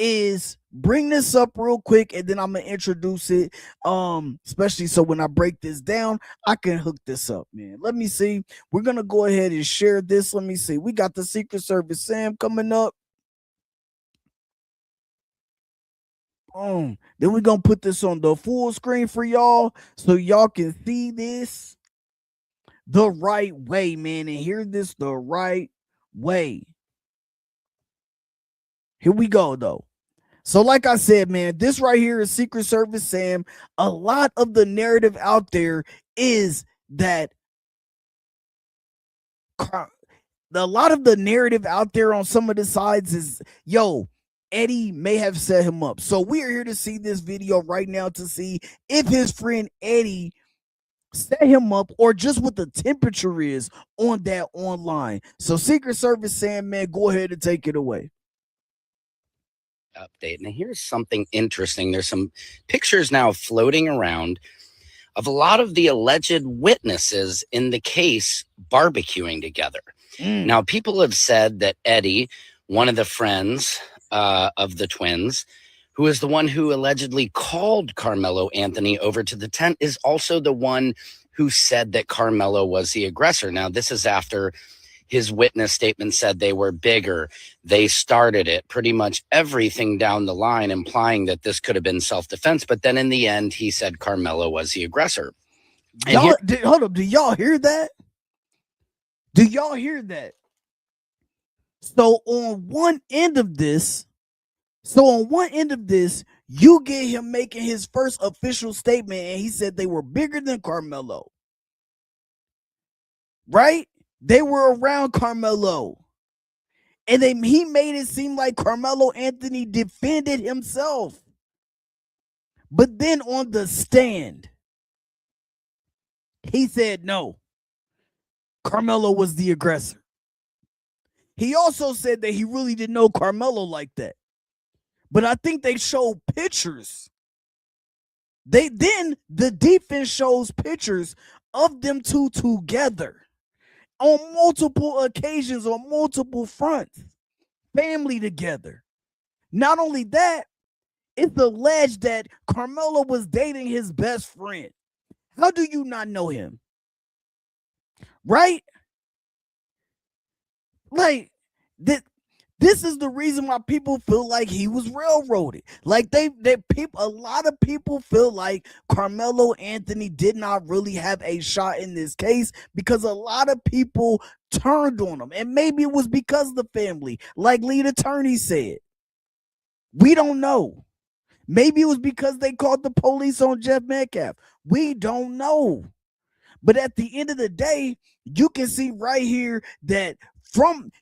Speaker 2: is bring this up real quick, and then I'm gonna introduce it, especially so when I break this down, I can hook this up, man. Let me see. We're gonna go ahead and share this. Let me see. We got the Secret Service Sam coming up. Then we're gonna put this on the full screen for y'all so y'all can see this the right way, man, and hear this the right way. Here we go, though. So, like I said, man, this right here is Secret Service Sam. A lot of the narrative out there is that a lot of the narrative out there on some of the sides is, yo, Eddie may have set him up. So we are here to see this video right now to see if his friend Eddie set him up or just what the temperature is on that online. So Secret Service Sam, man, go ahead and take it away.
Speaker 4: Update. Now here's something interesting. There's some pictures now floating around of a lot of the alleged witnesses in the case barbecuing together. Now, people have said that Eddie, one of the friends of the twins, who is the one who allegedly called Karmelo Anthony over to the tent, is also the one who said that Karmelo was the aggressor. Now, this is after his witness statement said they were bigger. They started it, pretty much everything down the line, implying that this could have been self-defense. But then in the end, he said Karmelo was the aggressor.
Speaker 2: Hold up. Do y'all hear that? Do y'all hear that? So on one end of this, you get him making his first official statement, and he said they were bigger than Karmelo. Right? They were around Karmelo. And he made it seem like Karmelo Anthony defended himself. But then on the stand, he said no. Karmelo was the aggressor. He also said that he really didn't know Karmelo like that. But I think they showed pictures. Then the defense shows pictures of them two together on multiple occasions, on multiple fronts. Family together. Not only that, it's alleged that Karmelo was dating his best friend. How do you not know him? Right? Like, this is the reason why people feel like he was railroaded. Like a lot of people feel like Karmelo Anthony did not really have a shot in this case because a lot of people turned on him. And maybe it was because of the family, like lead attorney said. We don't know. Maybe it was because they called the police on Jeff Metcalf. We don't know. But at the end of the day, you can see right here from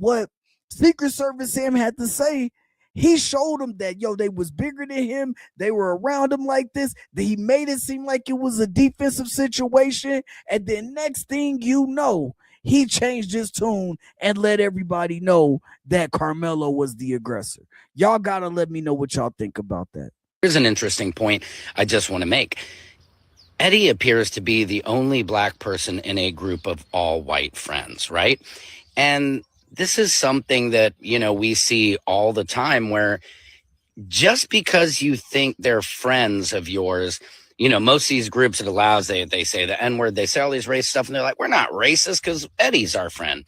Speaker 2: what Secret Service Sam had to say. He showed them that, yo, they was bigger than him. They were around him like this. That he made it seem like it was a defensive situation. And then next thing you know, he changed his tune and let everybody know that Karmelo was the aggressor. Y'all got to let me know what y'all think about that.
Speaker 4: Here's an interesting point I just want to make. Eddie appears to be the only black person in a group of all white friends, right? And this is something that, we see all the time where just because you think they're friends of yours, most of these groups it allows, they say the N-word, they say all these racist stuff, and they're like, we're not racist because Eddie's our friend.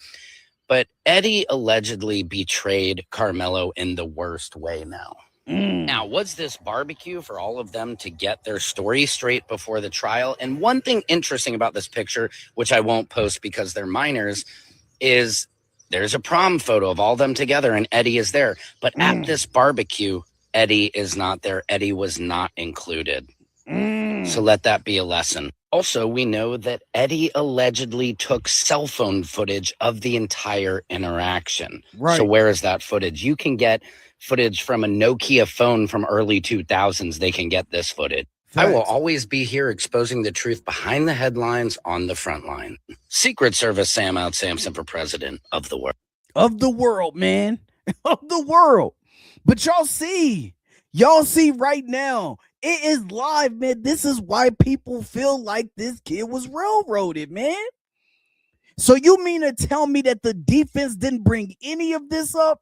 Speaker 4: But Eddie allegedly betrayed Karmelo in the worst way now. Now, was this barbecue for all of them to get their story straight before the trial? And one thing interesting about this picture, which I won't post because they're minors, is there's a prom photo of all them together and Eddie is there. But at this barbecue, Eddie is not there. Eddie was not included. So let that be a lesson. Also, we know that Eddie allegedly took cell phone footage of the entire interaction. Right. So where is that footage? You can get footage from a Nokia phone from early 2000s. They can get this footage. Facts. I will always be here exposing the truth behind the headlines on the front line. Secret Service Sam out Samson for president of the world.
Speaker 2: Of the world, man. Of the world. But y'all see right now, it is live, man. This is why people feel like this kid was railroaded, man. So you mean to tell me that the defense didn't bring any of this up?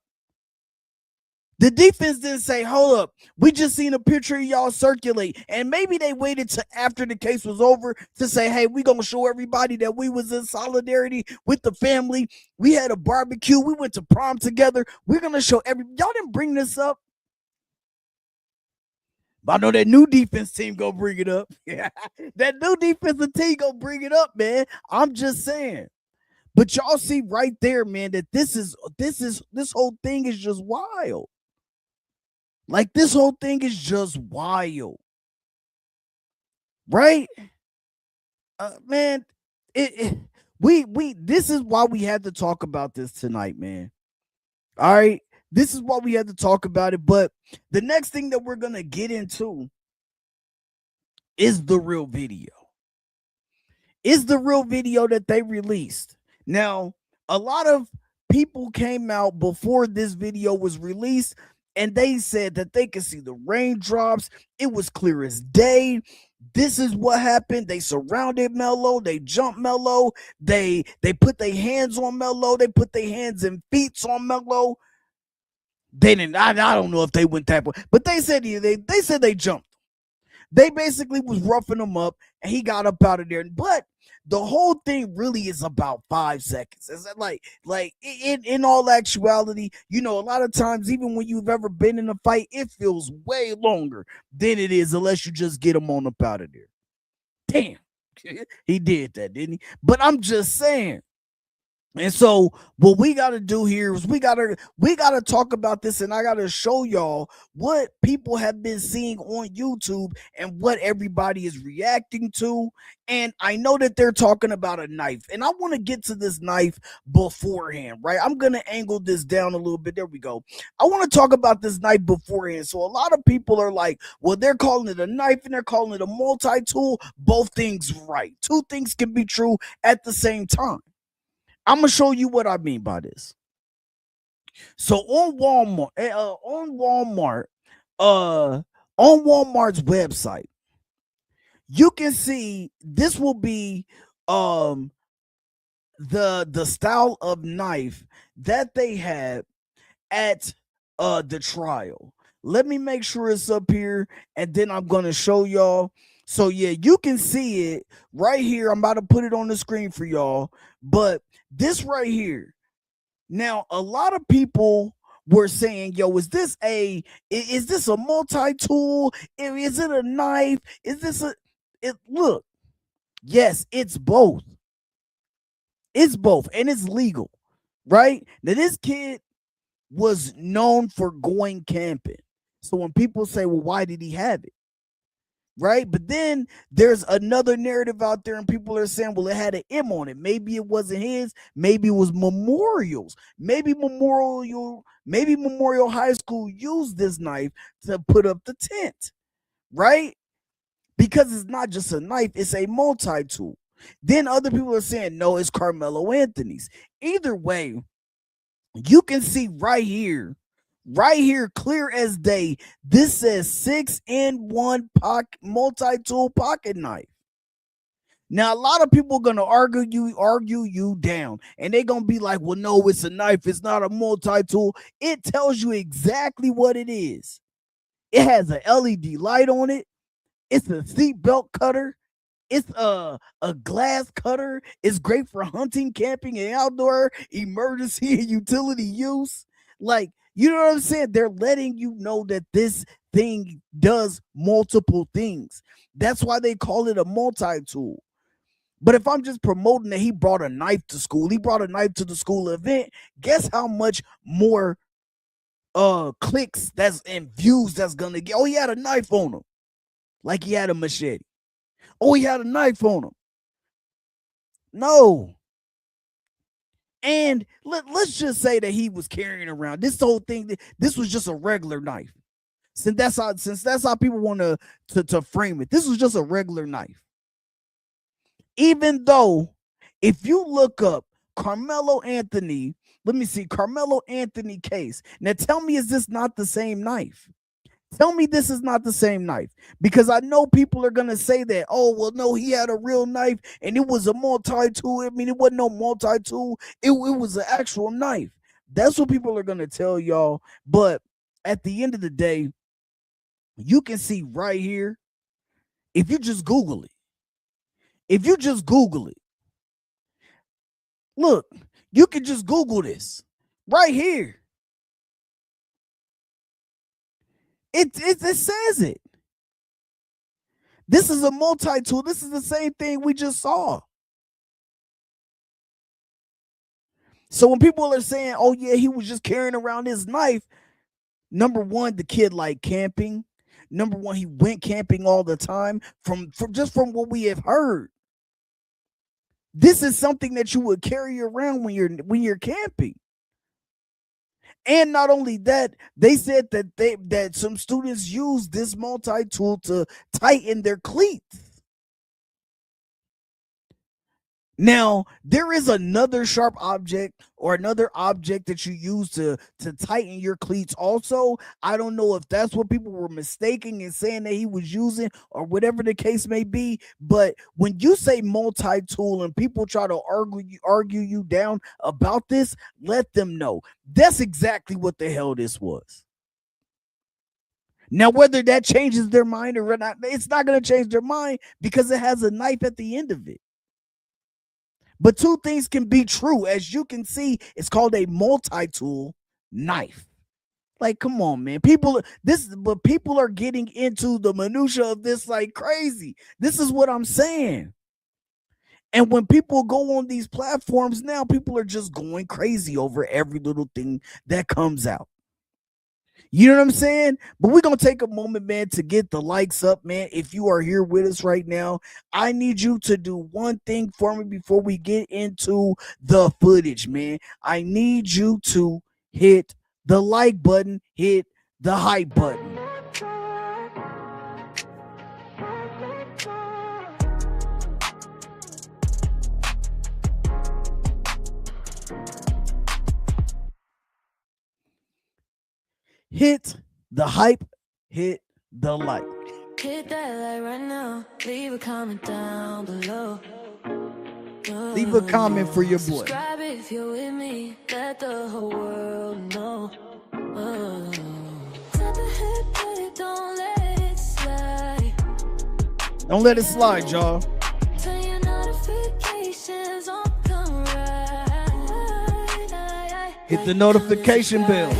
Speaker 2: The defense didn't say, hold up, we just seen a picture of y'all circulate. And maybe they waited till after the case was over to say, hey, we going to show everybody that we was in solidarity with the family. We had a barbecue. We went to prom together. We're going to show y'all didn't bring this up. I know that new defense team gonna bring it up. That new defensive team gonna bring it up, man. I'm just saying. But y'all see right there, man, that this whole thing is just wild. Like, this whole thing is just wild. Right? Man, this is why we had to talk about this tonight, man. All right. This is why we had to talk about it. But the next thing that we're gonna get into is the real video. Is the real video that they released. Now, a lot of people came out before this video was released, and they said that they could see the raindrops. It was clear as day. This is what happened. They surrounded Melo. They jumped Melo. They put their hands on Melo. They put their hands and feet on Melo. They didn't. I don't know if they went that way, but they said they jumped. They basically was roughing him up, and he got up out of there. But the whole thing really is about 5 seconds. It's like in all actuality, you know, a lot of times, even when you've ever been in a fight, it feels way longer than it is unless you just get him on up out of there. Damn, he did that, didn't he? But I'm just saying. And so what we got to do here is we got to talk about this, and I got to show y'all what people have been seeing on YouTube and what everybody is reacting to. And I know that they're talking about a knife, and I want to get to this knife beforehand, right? I'm going to angle this down a little bit. There we go. I want to talk about this knife beforehand. So a lot of people are like, well, they're calling it a knife and they're calling it a multi-tool. Both things right. Two things can be true at the same time. I'm gonna show you what I mean by this. So on Walmart's website, you can see this will be the style of knife that they had at the trial. Let me make sure it's up here, and then I'm gonna show y'all. So yeah, you can see it right here. I'm about to put it on the screen for y'all, but this right here. Now, a lot of people were saying, yo, is this a multi-tool? Is it a knife? Is this look, yes, it's both. It's both, and it's legal, right? Now, this kid was known for going camping. So when people say, well, why did he have it? Right? But then there's another narrative out there, and people are saying, well, it had an M on it. Maybe it wasn't his. Maybe it was Memorial's. Maybe Memorial High School used this knife to put up the tent. Right? Because it's not just a knife, it's a multi-tool. Then other people are saying, no, it's Karmelo Anthony's. Either way, you can see right here, clear as day, this says 6-in-1 multi-tool pocket knife. Now, a lot of people are going to argue you down, and they're going to be like, well, no, it's a knife. It's not a multi-tool. It tells you exactly what it is. It has an LED light on it. It's a seatbelt cutter. It's a glass cutter. It's great for hunting, camping, and outdoor emergency and utility use. Like, you know what I'm saying? They're letting you know that this thing does multiple things. That's why they call it a multi-tool. But if I'm just promoting that he brought a knife to school, he brought a knife to the school event, guess how much more clicks and views that's gonna get? Oh, he had a knife on him. Like he had a machete. Oh, he had a knife on him. No. And let's just say that he was carrying around this whole thing. This was just a regular knife. Since that's how people want to frame it. This was just a regular knife. Even though, if you look up Karmelo Anthony, let me see, Karmelo Anthony case. Now tell me, is this not the same knife? Tell me this is not the same knife, because I know people are going to say that, oh, well, no, he had a real knife and it was a multi-tool. I mean, it wasn't no multi-tool. It was an actual knife. That's what people are going to tell y'all. But at the end of the day, you can see right here, if you just Google it, look, you can just Google this right here. It says it. This is a multi-tool. This is the same thing we just saw. So when people are saying, oh yeah, he was just carrying around his knife, number one, the kid liked camping. Number one, he went camping all the time from what we have heard. This is something that you would carry around when you're camping. And not only that, they said that some students use this multi-tool to tighten their cleats. Now, there is another sharp object or another object that you use to tighten your cleats also. I don't know if that's what people were mistaking and saying that he was using or whatever the case may be. But when you say multi-tool and people try to argue you down about this, let them know that's exactly what the hell this was. Now, whether that changes their mind or not, it's not going to change their mind because it has a knife at the end of it. But two things can be true. As you can see, it's called a multi-tool knife. Like, come on, man. People are getting into the minutia of this like crazy. This is what I'm saying. And when people go on these platforms now, people are just going crazy over every little thing that comes out. You know what I'm saying? But we're going to take a moment, man, to get the likes up, man. If you are here with us right now, I need you to do one thing for me before we get into the footage, man. I need you to hit the like button, hit the hype button. Hit the hype, hit the like.
Speaker 3: Hit that like right now. Leave a comment down below.
Speaker 2: Leave a comment for your boy.
Speaker 3: Subscribe if you're with me. Let the whole world know. Tap the hit, but don't let it slide.
Speaker 2: Don't let it slide, y'all.
Speaker 3: Turn your notifications on, come right.
Speaker 2: Hit the notification bell.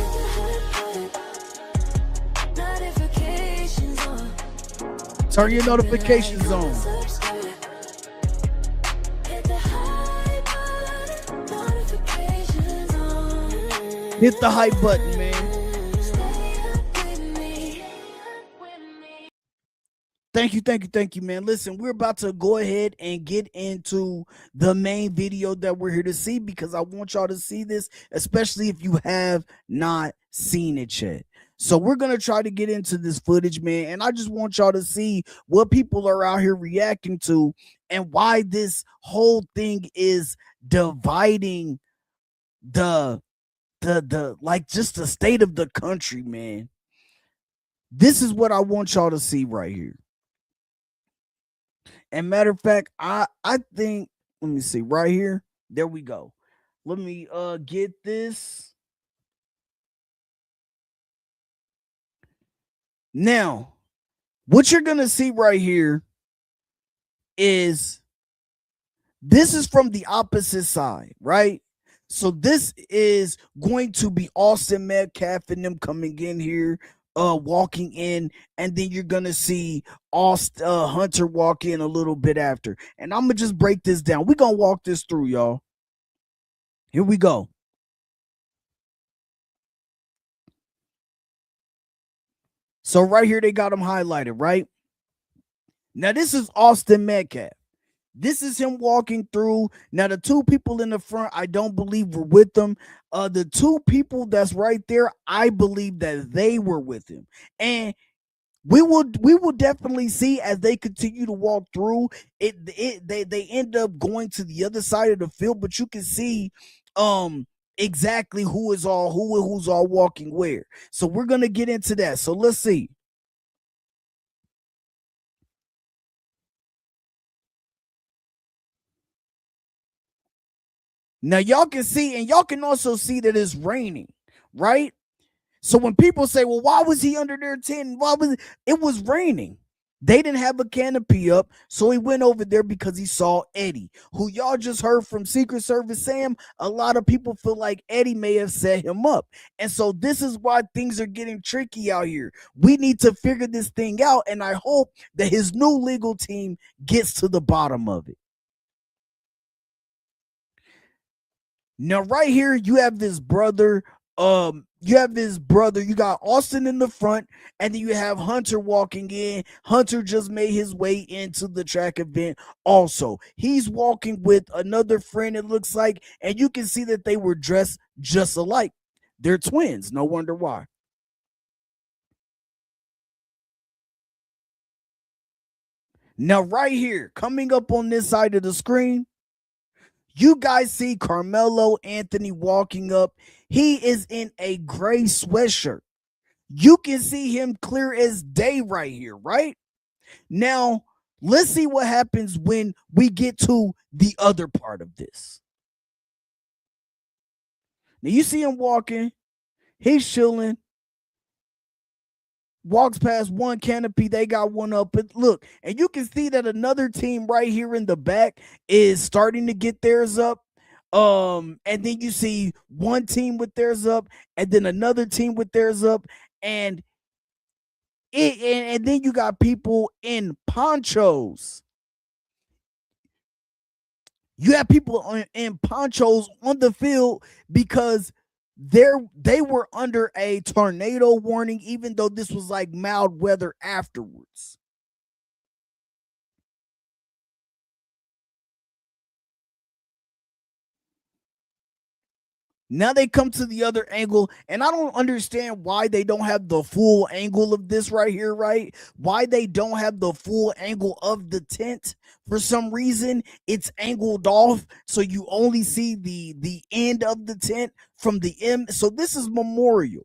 Speaker 2: Turn your notifications on. Hit the hype button, man. Thank you, man. Listen, we're about to go ahead and get into the main video that we're here to see because I want y'all to see this, especially if you have not seen it yet. So we're going to try to get into this footage, man. And I just want y'all to see what people are out here reacting to and why this whole thing is dividing the like just the state of the country, man. This is what I want y'all to see right here. And matter of fact, I think, let me see right here. There we go. Let me get this. Now, what you're going to see right here is this is from the opposite side, right? So this is going to be Austin Metcalf and them coming in here, walking in, and then you're going to see Hunter walk in a little bit after. And I'm going to just break this down. We're going to walk this through, y'all. Here we go. So right here, they got him highlighted, right? Now, this is Austin Metcalf. This is him walking through. Now, the two people in the front, I don't believe were with them. The two people that's right there, I believe that they were with him. And we will definitely see as they continue to walk through it. They end up going to the other side of the field, but you can see exactly who's all walking where. So we're gonna get into that. So let's see. Now y'all can see, and y'all can also see that it's raining, right? So when people say, well, why was he under their tent? It was raining. They didn't have a canopy up, so he went over there because he saw Eddie, who y'all just heard from Secret Service Sam. A lot of people feel like Eddie may have set him up. And so this is why things are getting tricky out here. We need to figure this thing out, and I hope that his new legal team gets to the bottom of it. Now, right here, you have this brother. You got Austin in the front, and then you have Hunter walking in. Hunter just made his way into the track event. Also, he's walking with another friend, it looks like, and you can see that they were dressed just alike. They're twins. No wonder why. Now, right here, coming up on this side of the screen, you guys see Karmelo Anthony walking up. He is in a gray sweatshirt. You can see him clear as day right here, right? Now, let's see what happens when we get to the other part of this. Now, you see him walking. He's chilling. Walks past one canopy. They got one up. But look, and you can see that another team right here in the back is starting to get theirs up. And then you see one team with theirs up, and then another team with theirs up, and then you got people in ponchos. You have people in ponchos on the field because they were under a tornado warning, even though this was like mild weather afterwards. Now they come to the other angle, and I don't understand why they don't have the full angle of this right here, right? Why they don't have the full angle of the tent. For some reason, it's angled off, so you only see the end of the tent from the end. So this is Memorial.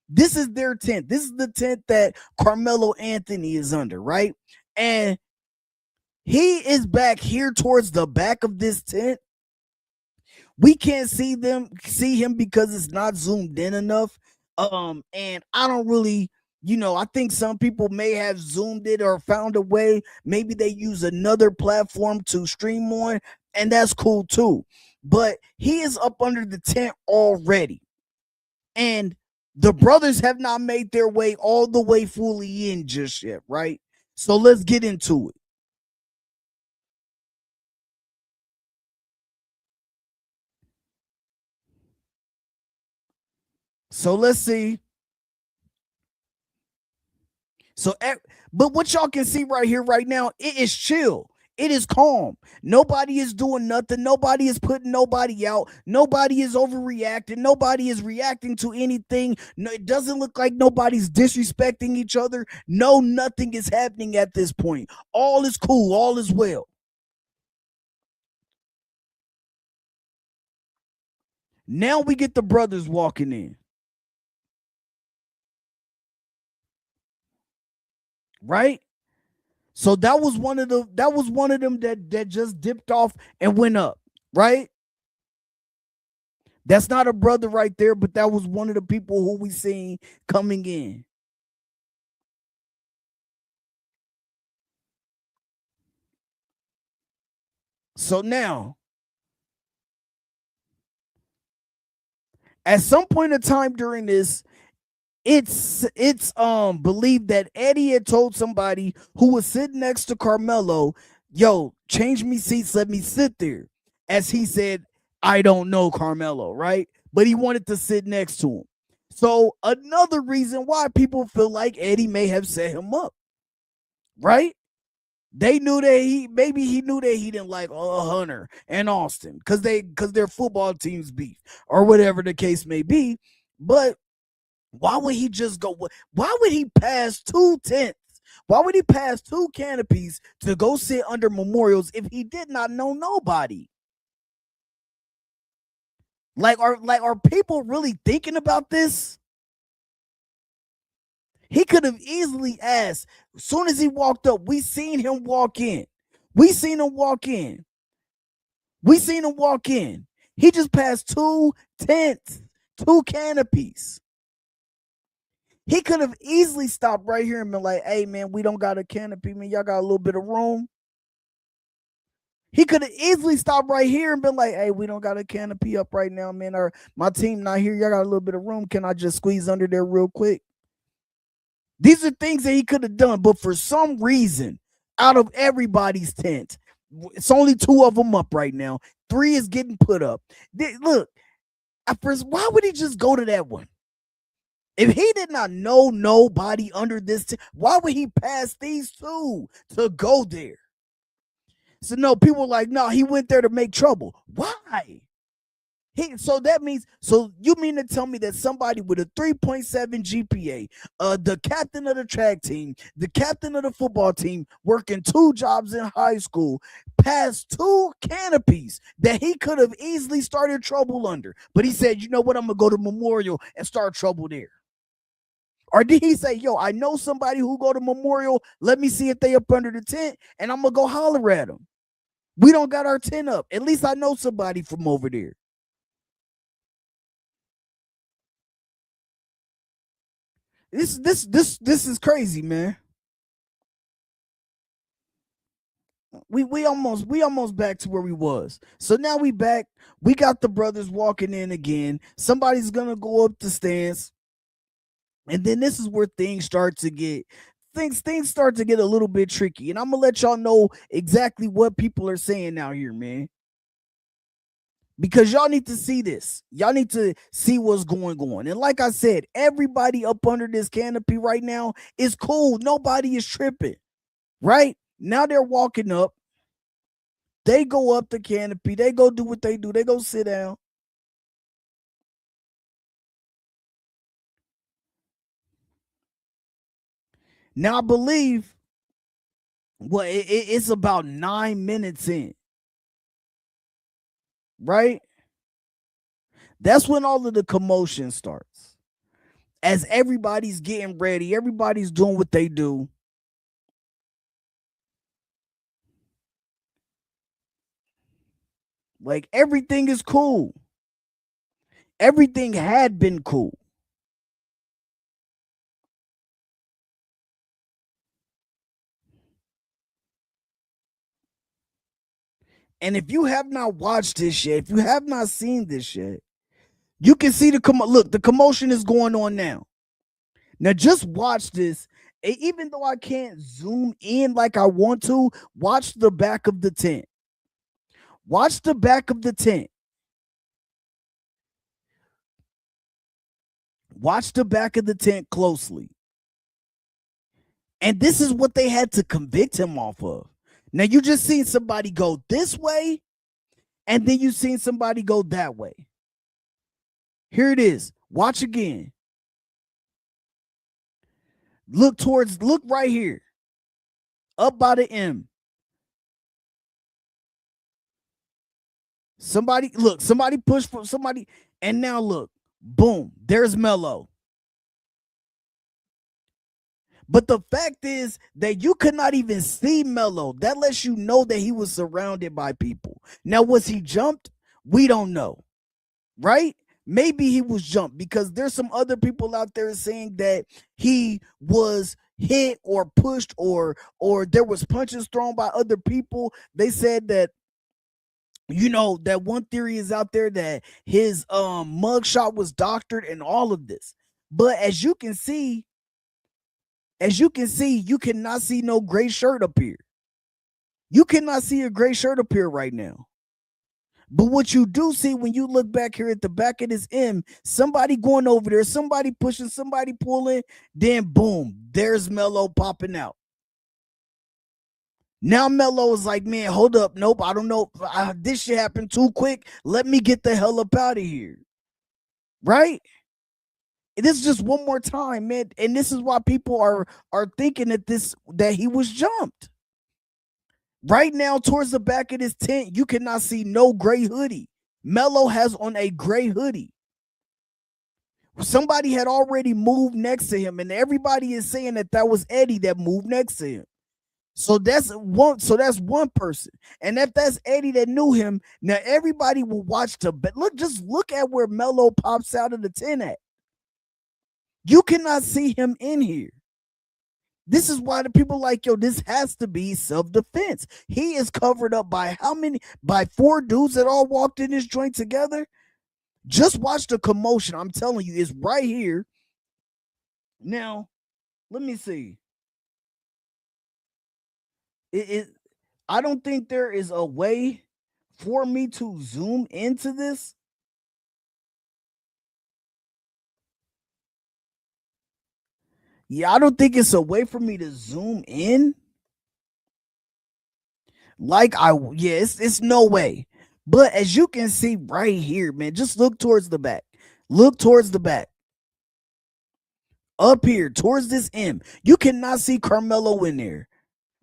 Speaker 2: This is their tent. This is the tent that Karmelo Anthony is under, right? And he is back here towards the back of this tent. We can't see him because it's not zoomed in enough. And I don't really, I think some people may have zoomed it or found a way. Maybe they use another platform to stream on, and that's cool too. But he is up under the tent already. And the brothers have not made their way all the way fully in just yet, right? So let's get into it. So let's see. So, but what y'all can see right here, right now, it is chill. It is calm. Nobody is doing nothing. Nobody is putting nobody out. Nobody is overreacting. Nobody is reacting to anything. No, it doesn't look like nobody's disrespecting each other. No, nothing is happening at this point. All is cool. All is well. Now we get the brothers walking in. Right? So that was one of them that just dipped off and went up, right? That's not a brother right there, but that was one of the people who we seen coming in. So now, at some point in time during this, it's believed that Eddie had told somebody who was sitting next to Karmelo, yo, change me seats, let me sit there. As he said, I don't know Karmelo, right? But he wanted to sit next to him. So another reason why people feel like Eddie may have set him up, right? They knew that he knew that he didn't like Hunter and Austin because their football teams beef or whatever the case may be. But why would he just go? Why would he pass two tents? Why would he pass two canopies to go sit under memorials if he did not know nobody? Are people really thinking about this? He could have easily asked. As soon as he walked up, we seen him walk in. We seen him walk in. He just passed two tents, two canopies. He could have easily stopped right here and been like, hey, man, we don't got a canopy, man. Y'all got a little bit of room. He could have easily stopped right here and been like, hey, we don't got a canopy up right now, man. Or my team not here. Y'all got a little bit of room. Can I just squeeze under there real quick? These are things that he could have done. But for some reason, out of everybody's tent, it's only 2 of them up right now. 3 is getting put up. Look, at first, why would he just go to that one? If he did not know nobody under this, why would he pass these 2 to go there? So no, people were like, no, he went there to make trouble. Why? So that means, so you mean to tell me that somebody with a 3.7 GPA, the captain of the track team, the captain of the football team, working 2 jobs in high school, passed 2 canopies that he could have easily started trouble under. But he said, you know what, I'm going to go to Memorial and start trouble there. Or did he say, yo, I know somebody who go to Memorial. Let me see if they up under the tent and I'm going to go holler at them. We don't got our tent up. At least I know somebody from over there. This is crazy, man. We almost back to where we was. So now we back. We got the brothers walking in again. Somebody's gonna go up the stands. And then this is where things start to get a little bit tricky. And I'm gonna let y'all know exactly what people are saying out here, man. Because y'all need to see this. Y'all need to see what's going on. And like I said, everybody up under this canopy right now is cool. Nobody is tripping. Right? Now they're walking up. They go up the canopy. They go do what they do. They go sit down. Now I believe, well, it's about 9 minutes in, right? That's when all of the commotion starts. As everybody's getting ready, everybody's doing what they do. Like everything is cool. Everything had been cool. And if you have not watched this yet, if you have not seen this yet, you can see the commotion is going on now. Now just watch this. Even though I can't zoom in like I want to, watch the back of the tent. Watch the back of the tent. Watch the back of the tent closely. And this is what they had to convict him off of. Now you just seen somebody go this way, and then you seen somebody go that way. Here it is. Watch again. Look right here. Up by the M. Somebody pushed for somebody, and now look, boom, there's Melo. But the fact is that you could not even see Melo. That lets you know that he was surrounded by people. Now, was he jumped? We don't know, right? Maybe he was jumped because there's some other people out there saying that he was hit or pushed or there was punches thrown by other people. They said that, you know, that one theory is out there that his mugshot was doctored and all of this. But as you can see, you cannot see no gray shirt up here. You cannot see a gray shirt up here right now. But what you do see when you look back here at the back of this M, somebody going over there, somebody pushing, somebody pulling, then boom, there's Melo popping out. Now Melo is like, man, hold up. Nope, I don't know. This shit happened too quick. Let me get the hell up out of here. Right? This is just one more time, man. And this is why people are thinking that he was jumped. Right now, towards the back of this tent, you cannot see no gray hoodie. Melo has on a gray hoodie. Somebody had already moved next to him, and everybody is saying that was Eddie that moved next to him. So that's one person. And if that's Eddie that knew him, now everybody will watch just look at where Melo pops out of the tent at. You cannot see him in here. This is why the people like, yo, this has to be self-defense. He is covered up by how many? By 4 dudes that all walked in this joint together. Just watch the commotion. I'm telling you, it's right here. Now, let me see. I don't think there is a way for me to zoom into this. Yeah, I don't think it's a way for me to zoom in. It's no way. But as you can see right here, man, just look towards the back. Look towards the back. Up here, towards this M. You cannot see Karmelo in there.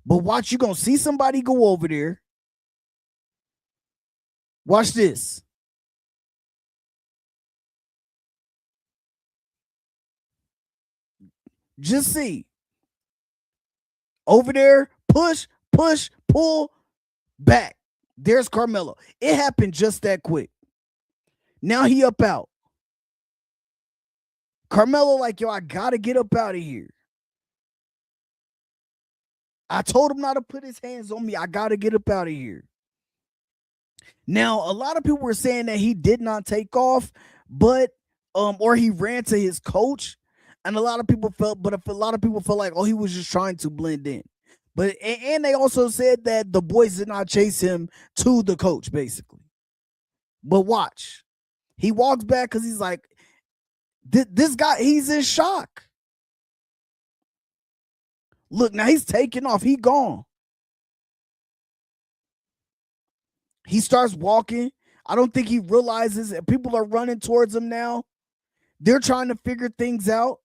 Speaker 2: But watch, you're going to see somebody go over there. Watch this. Just see. Over there, push, pull, back. There's Karmelo. It happened just that quick. Now he up out. Karmelo like, yo, I got to get up out of here. I told him not to put his hands on me. I got to get up out of here. Now, a lot of people were saying that he did not take off, but or he ran to his coach. And a lot of people felt like, oh, he was just trying to blend in. But and they also said that the boys did not chase him to the coach, basically. But watch. He walks back because he's like, this guy, he's in shock. Look, now he's taking off. He gone. He starts walking. I don't think he realizes that people are running towards him now. They're trying to figure things out.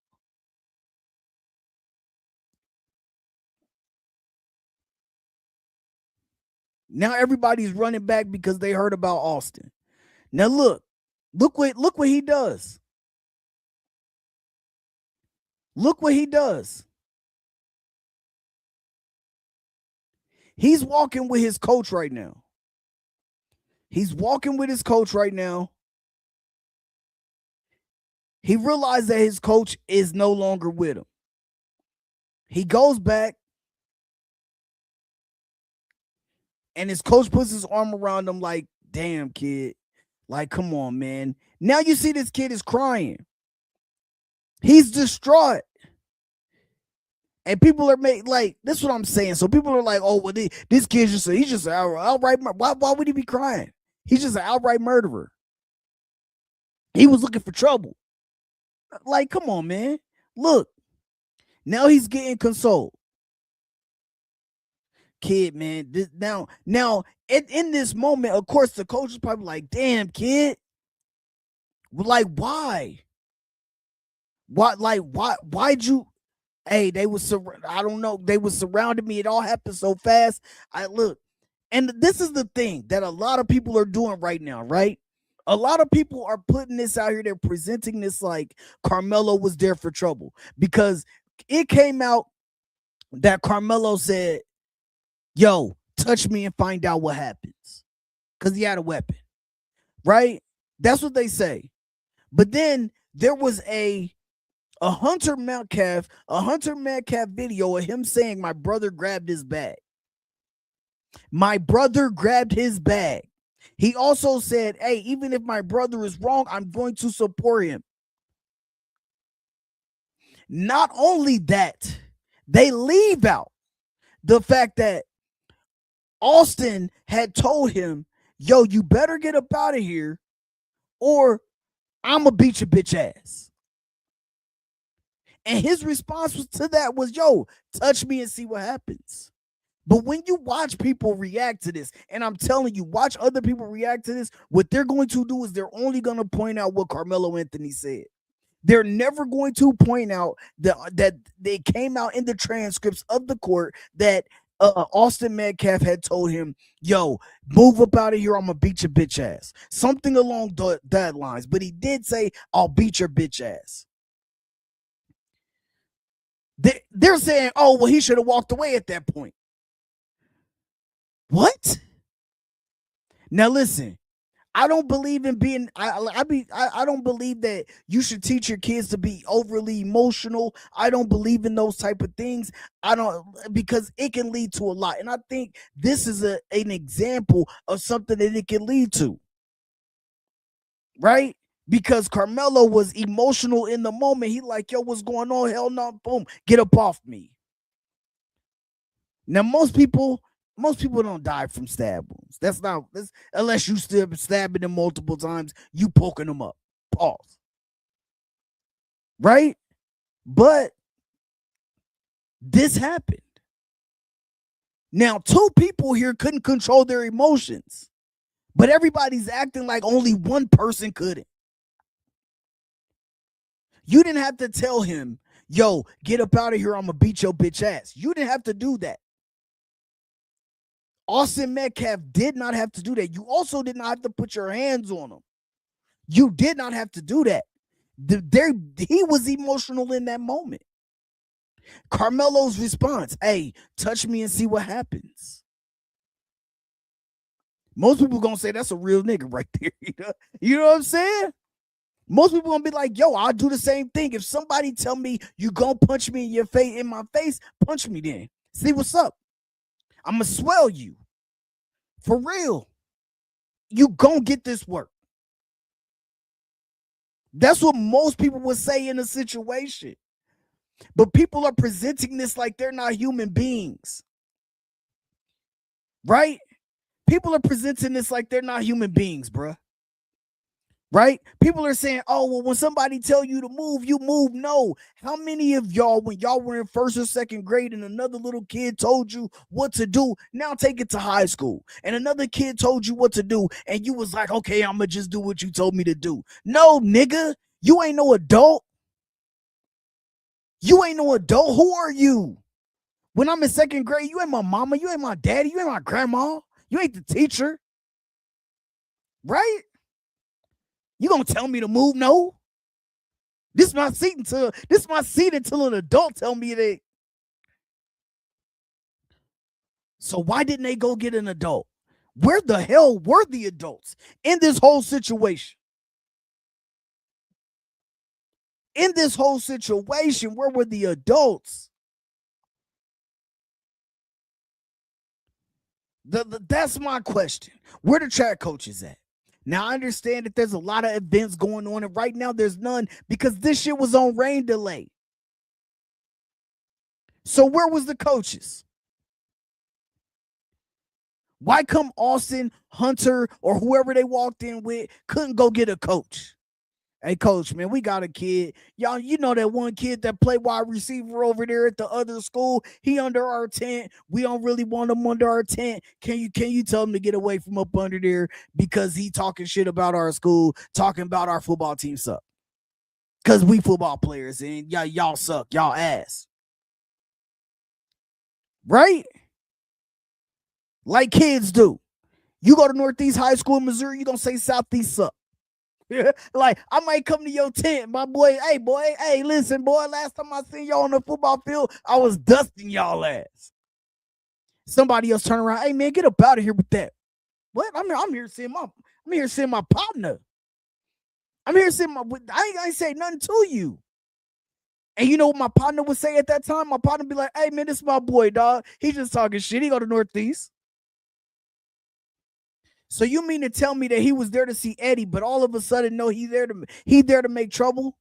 Speaker 2: Now everybody's running back because they heard about Austin. Now look what he does. Look what he does. He's walking with his coach right now. He realized that his coach is no longer with him. He goes back, and his coach puts his arm around him like, damn, kid. Like, come on, man. Now you see this kid is crying. He's distraught. And people are like, this is what I'm saying. So people are like, oh, well, this kid's he's just an outright, why would he be crying? He's just an outright murderer. He was looking for trouble. Like, come on, man. Look, now he's getting consoled. Kid, man, now in this moment, of course, the coach is probably like, damn, kid. Like, why? Why'd you? Hey, they was I don't know. They was surrounding me. It all happened so fast. And this is the thing that a lot of people are doing right now, right? A lot of people are putting this out here. They're presenting this like Karmelo was there for trouble because it came out that Karmelo said, yo, touch me and find out what happens. Because he had a weapon, right? That's what they say. But then there was a Hunter Metcalf video of him saying, my brother grabbed his bag. My brother grabbed his bag. He also said, hey, even if my brother is wrong, I'm going to support him. Not only that, they leave out the fact that Austin had told him, yo, you better get up out of here or I'm going to beat your bitch ass. And his response to that was, yo, touch me and see what happens. But when you watch people react to this, and I'm telling you, watch other people react to this, what they're going to do is they're only going to point out what Karmelo Anthony said. They're never going to point out that they came out in the transcripts of the court that Austin Metcalf had told him, yo, move up out of here, I'm going to beat your bitch ass. Something along that lines. But he did say, I'll beat your bitch ass. They're saying, oh, well, he should have walked away at that point. What? Now listen, I don't believe in being. I don't believe that you should teach your kids to be overly emotional. I don't believe in those type of things. I don't, because it can lead to a lot. And I think this is an example of something that it can lead to. Right? Because Karmelo was emotional in the moment. He like, yo, what's going on? Hell no, boom, get up off me. Now, most people don't die from stab wounds. That's unless you still stabbing them multiple times, you poking them up. Pause. Right? But this happened. Now, two people here couldn't control their emotions, but everybody's acting like only one person couldn't. You didn't have to tell him, yo, get up out of here, I'm gonna beat your bitch ass. You didn't have to do that. Austin Metcalf did not have to do that. You also did not have to put your hands on him. You did not have to do that. He was emotional in that moment. Karmelo's response, hey, touch me and see what happens. Most people gonna say that's a real nigga right there. You know what I'm saying? Most people gonna be like, yo, I'll do the same thing. If somebody tell me you gonna punch me in my face, punch me then. See what's up. I'm gonna swell you. For real. You gonna get this work. That's what most people would say in a situation. But people are presenting this like they're not human beings. Right? People are presenting this like they're not human beings, bruh. Right? People are saying, oh, well, when somebody tell you to move, you move. No. How many of y'all, when y'all were in first or second grade and another little kid told you what to do, now take it to high school, and another kid told you what to do, and you was like, okay, I'm going to just do what you told me to do. No, nigga. You ain't no adult. You ain't no adult. Who are you? When I'm in second grade, you ain't my mama. You ain't my daddy. You ain't my grandma. You ain't the teacher. Right? You gonna tell me to move? No. This is my seat until an adult tell me that. So why didn't they go get an adult? Where the hell were the adults in this whole situation? In this whole situation, where were the adults? That's my question. Where the track coaches at? Now, I understand that there's a lot of events going on, and right now there's none because this shit was on rain delay. So where was the coaches? Why come Austin, Hunter, or whoever they walked in with couldn't go get a coach? Hey, coach, man, we got a kid. Y'all, you know that one kid that played wide receiver over there at the other school? He under our tent. We don't really want him under our tent. Can you tell him to get away from up under there because he talking shit about our school, talking about our football team suck? Because we football players and y'all suck. Y'all ass. Right? Like kids do. You go to Northeast High School in Missouri, you going to say Southeast suck. Like, I might come to your tent, my boy. Hey, listen, boy. Last time I seen y'all on the football field, I was dusting y'all ass. Somebody else turn around. Hey, man, get up out of here with that. What? I'm here seeing my partner. I'm here seeing I ain't say nothing to you. And you know what my partner would say at that time? My partner would be like, hey, man, this is my boy, dog. He just talking shit. He go to Northeast. So you mean to tell me that he was there to see Eddie, but all of a sudden, no, he there to make trouble?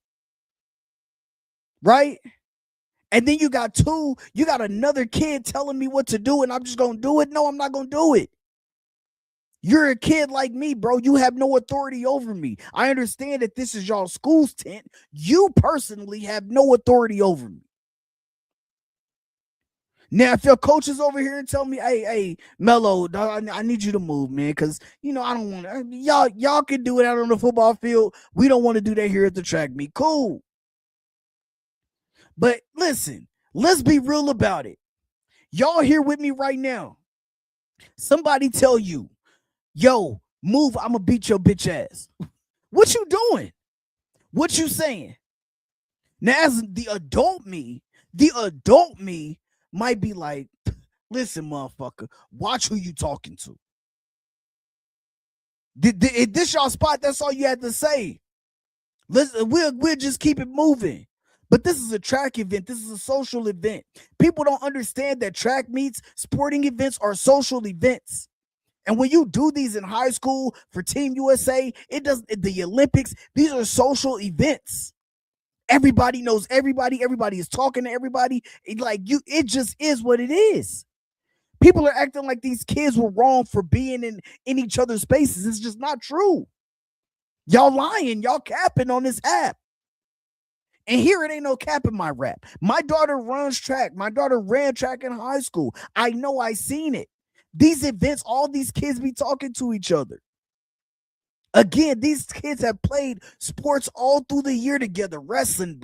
Speaker 2: Right? And then you got another kid telling me what to do, and I'm just going to do it? No, I'm not going to do it. You're a kid like me, bro. You have no authority over me. I understand that this is y'all school's tent. You personally have no authority over me. Now, if your coach is over here and tell me, hey, Melo, dog, I need you to move, man, because, I don't want to. Y'all can do it out on the football field. We don't want to do that here at the track meet. Cool. But listen, let's be real about it. Y'all here with me right now. Somebody tell you, yo, move, I'm going to beat your bitch ass. What you doing? What you saying? Now, as the adult me might be like, listen, motherfucker, watch who you talking to. If this y'all spot, that's all you had to say. We'll just keep it moving. But this is a track event. This is a social event. People don't understand that track meets, sporting events are social events. And when you do these in high school for Team USA, the Olympics, these are social events. Everybody knows everybody. Everybody is talking to everybody. It just is what it is. People are acting like these kids were wrong for being in each other's spaces. It's just not true. Y'all lying. Y'all capping on this app. And here it ain't no cap in my rap. My daughter runs track. My daughter ran track in high school. I know I seen it. These events, all these kids be talking to each other. Again, these kids have played sports all through the year together. Wrestling,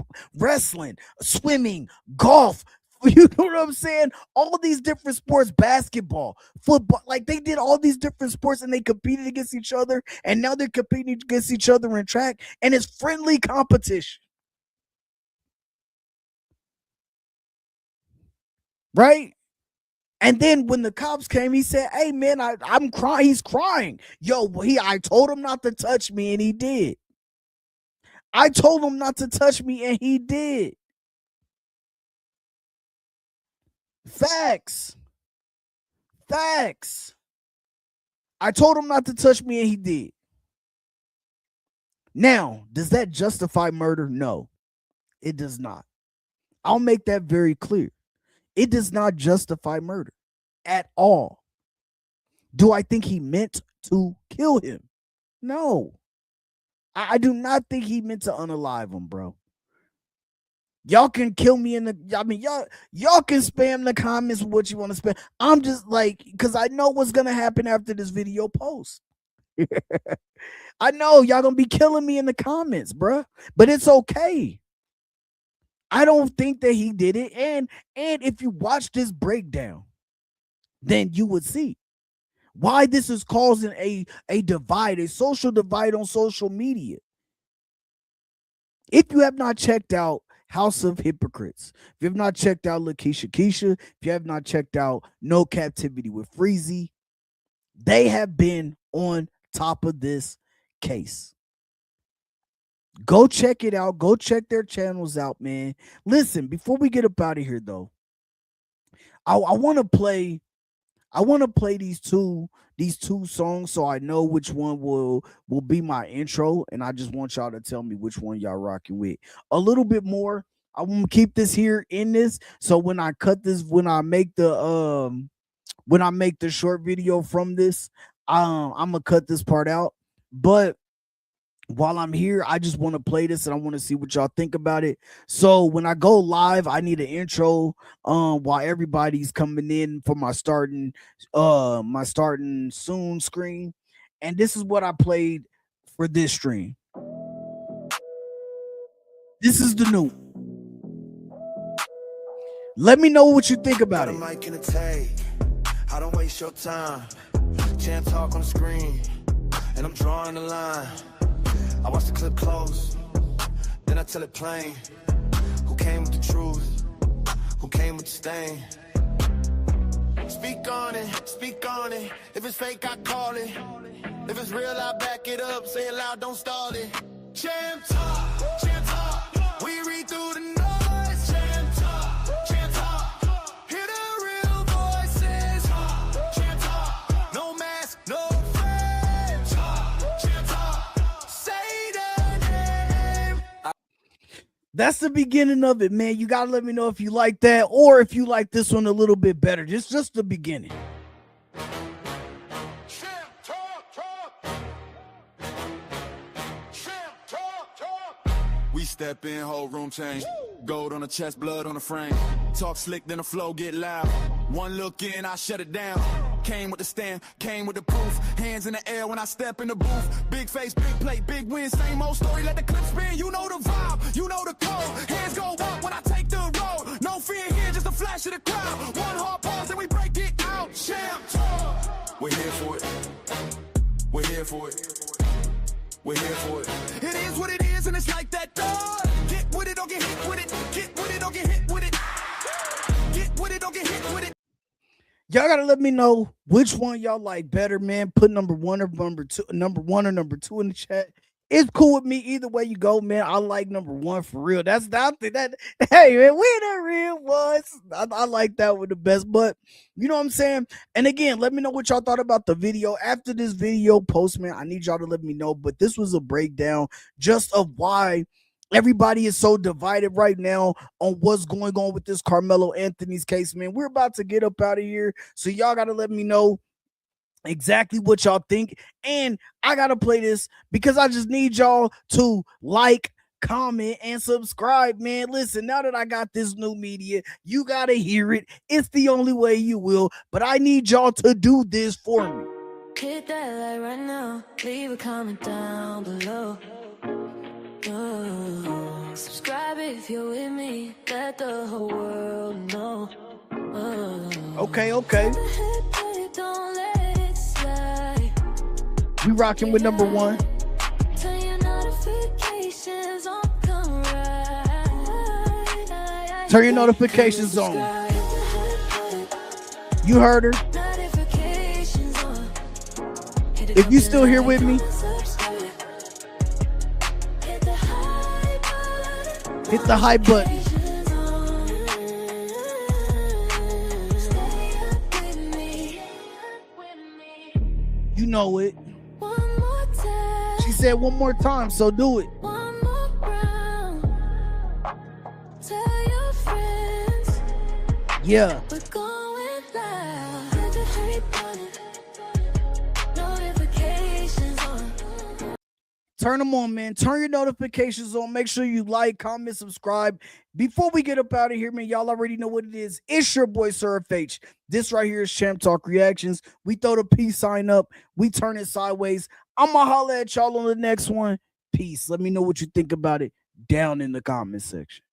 Speaker 2: swimming, golf. You know what I'm saying? All these different sports, basketball, football. Like, they did all these different sports and they competed against each other. And now they're competing against each other in track. And it's friendly competition. Right? And then when the cops came, he said, hey, man, I'm crying. He's crying. I told him not to touch me, and he did. I told him not to touch me, and he did. Facts. I told him not to touch me, and he did. Now, does that justify murder? No, it does not. I'll make that very clear. It does not justify murder at all. Do I think he meant to kill him? No. I do not think he meant to unalive him, bro. Y'all can kill me y'all can spam the comments with what you want to spam. I'm just because I know what's going to happen after this video post. I know y'all going to be killing me in the comments, bro. But it's okay. I don't think that he did it. And if you watch this breakdown, then you would see why this is causing a divide, a social divide on social media. If you have not checked out House of Hypocrites, if you have not checked out Lkesha, if you have not checked out No Captivity with Freezy, they have been on top of this case. Go check it out. Go check their channels out, man. Listen, before we get up out of here, though, I want to play these two songs so I know which one will be my intro, and I just want y'all to tell me which one y'all rocking with. A little bit more. I want to keep this here in this, so when I cut this, when I make the short video from this, I'm gonna cut this part out. But while I'm here, I just want to play this and I want to see what y'all think about it. So when I go live, I need an intro while everybody's coming in for my starting soon screen. And this is what I played for this stream. This is the new. Let me know what you think about it.
Speaker 1: I don't waste your time. Champ talk on the screen, and I'm drawing the line. I watch the clip close, then I tell it plain. Who came with the truth? Who came with the stain? Speak on it. If it's fake, I call it. If it's real, I back it up. Say it loud, don't stall it. Champ talk. We read through the noise. Champ talk. Hear the real voices. Champ talk. No mask, no frame. Champ talk. Say the name.
Speaker 2: That's the beginning of it, man. You gotta let me know if you like that or if you like this one a little bit better. Just the beginning.
Speaker 1: We step in, whole room change. Gold on the chest, blood on the frame. Talk slick, then the flow get loud. One look in, I shut it down. Came with the stand, came with the proof. Hands in the air when I step in the booth. Big face, big plate, big win, same old story. Let the clip spin, you know the vibe, you know the code. Hands go up when I take the road. No fear here, just a flash of the crowd. One hard pause and we break it out. Champ talk. We're here for it. We're here for it. We're here for it. It is what it is, and it's like that. Get with it or get hit with it. Get with it or get hit with it. Get with it or get hit with it.
Speaker 2: Y'all gotta let me know which one y'all like better, man. Put number one or number two in the chat. It's cool with me either way you go, man. I like number one for real. That's that. Hey, man, we the real ones. I like that one the best. But you know what I'm saying? And again, let me know what y'all thought about the video. After this video post, man, I need y'all to let me know. But this was a breakdown just of why everybody is so divided right now on what's going on with this Karmelo Anthony's case, man. We're about to get up out of here. So y'all got to let me know exactly what y'all think. And I got to play this because I just need y'all to like, comment, and subscribe, man. Listen, now that I got this new media, you got to hear it. It's the only way you will. But I need y'all to do this for me.
Speaker 3: Hit that like right now. Leave a comment down below. Subscribe if you're with me. Let the whole world know.
Speaker 2: Okay.
Speaker 3: Don't let it slide.
Speaker 2: We rocking with number one.
Speaker 3: Turn your notifications on. Come right.
Speaker 2: Turn your notifications on. You heard her.
Speaker 3: Notifications on.
Speaker 2: If you still here with me, hit the hype button. You know it. She said one more time, so do it. Yeah. Turn them on, man. Turn your notifications on. Make sure you like, comment, subscribe. Before we get up out of here, man, y'all already know what it is. It's your boy, SirFH. This right here is Champ Talk Reactions. We throw the peace sign up. We turn it sideways. I'm going to holler at y'all on the next one. Peace. Let me know what you think about it down in the comment section.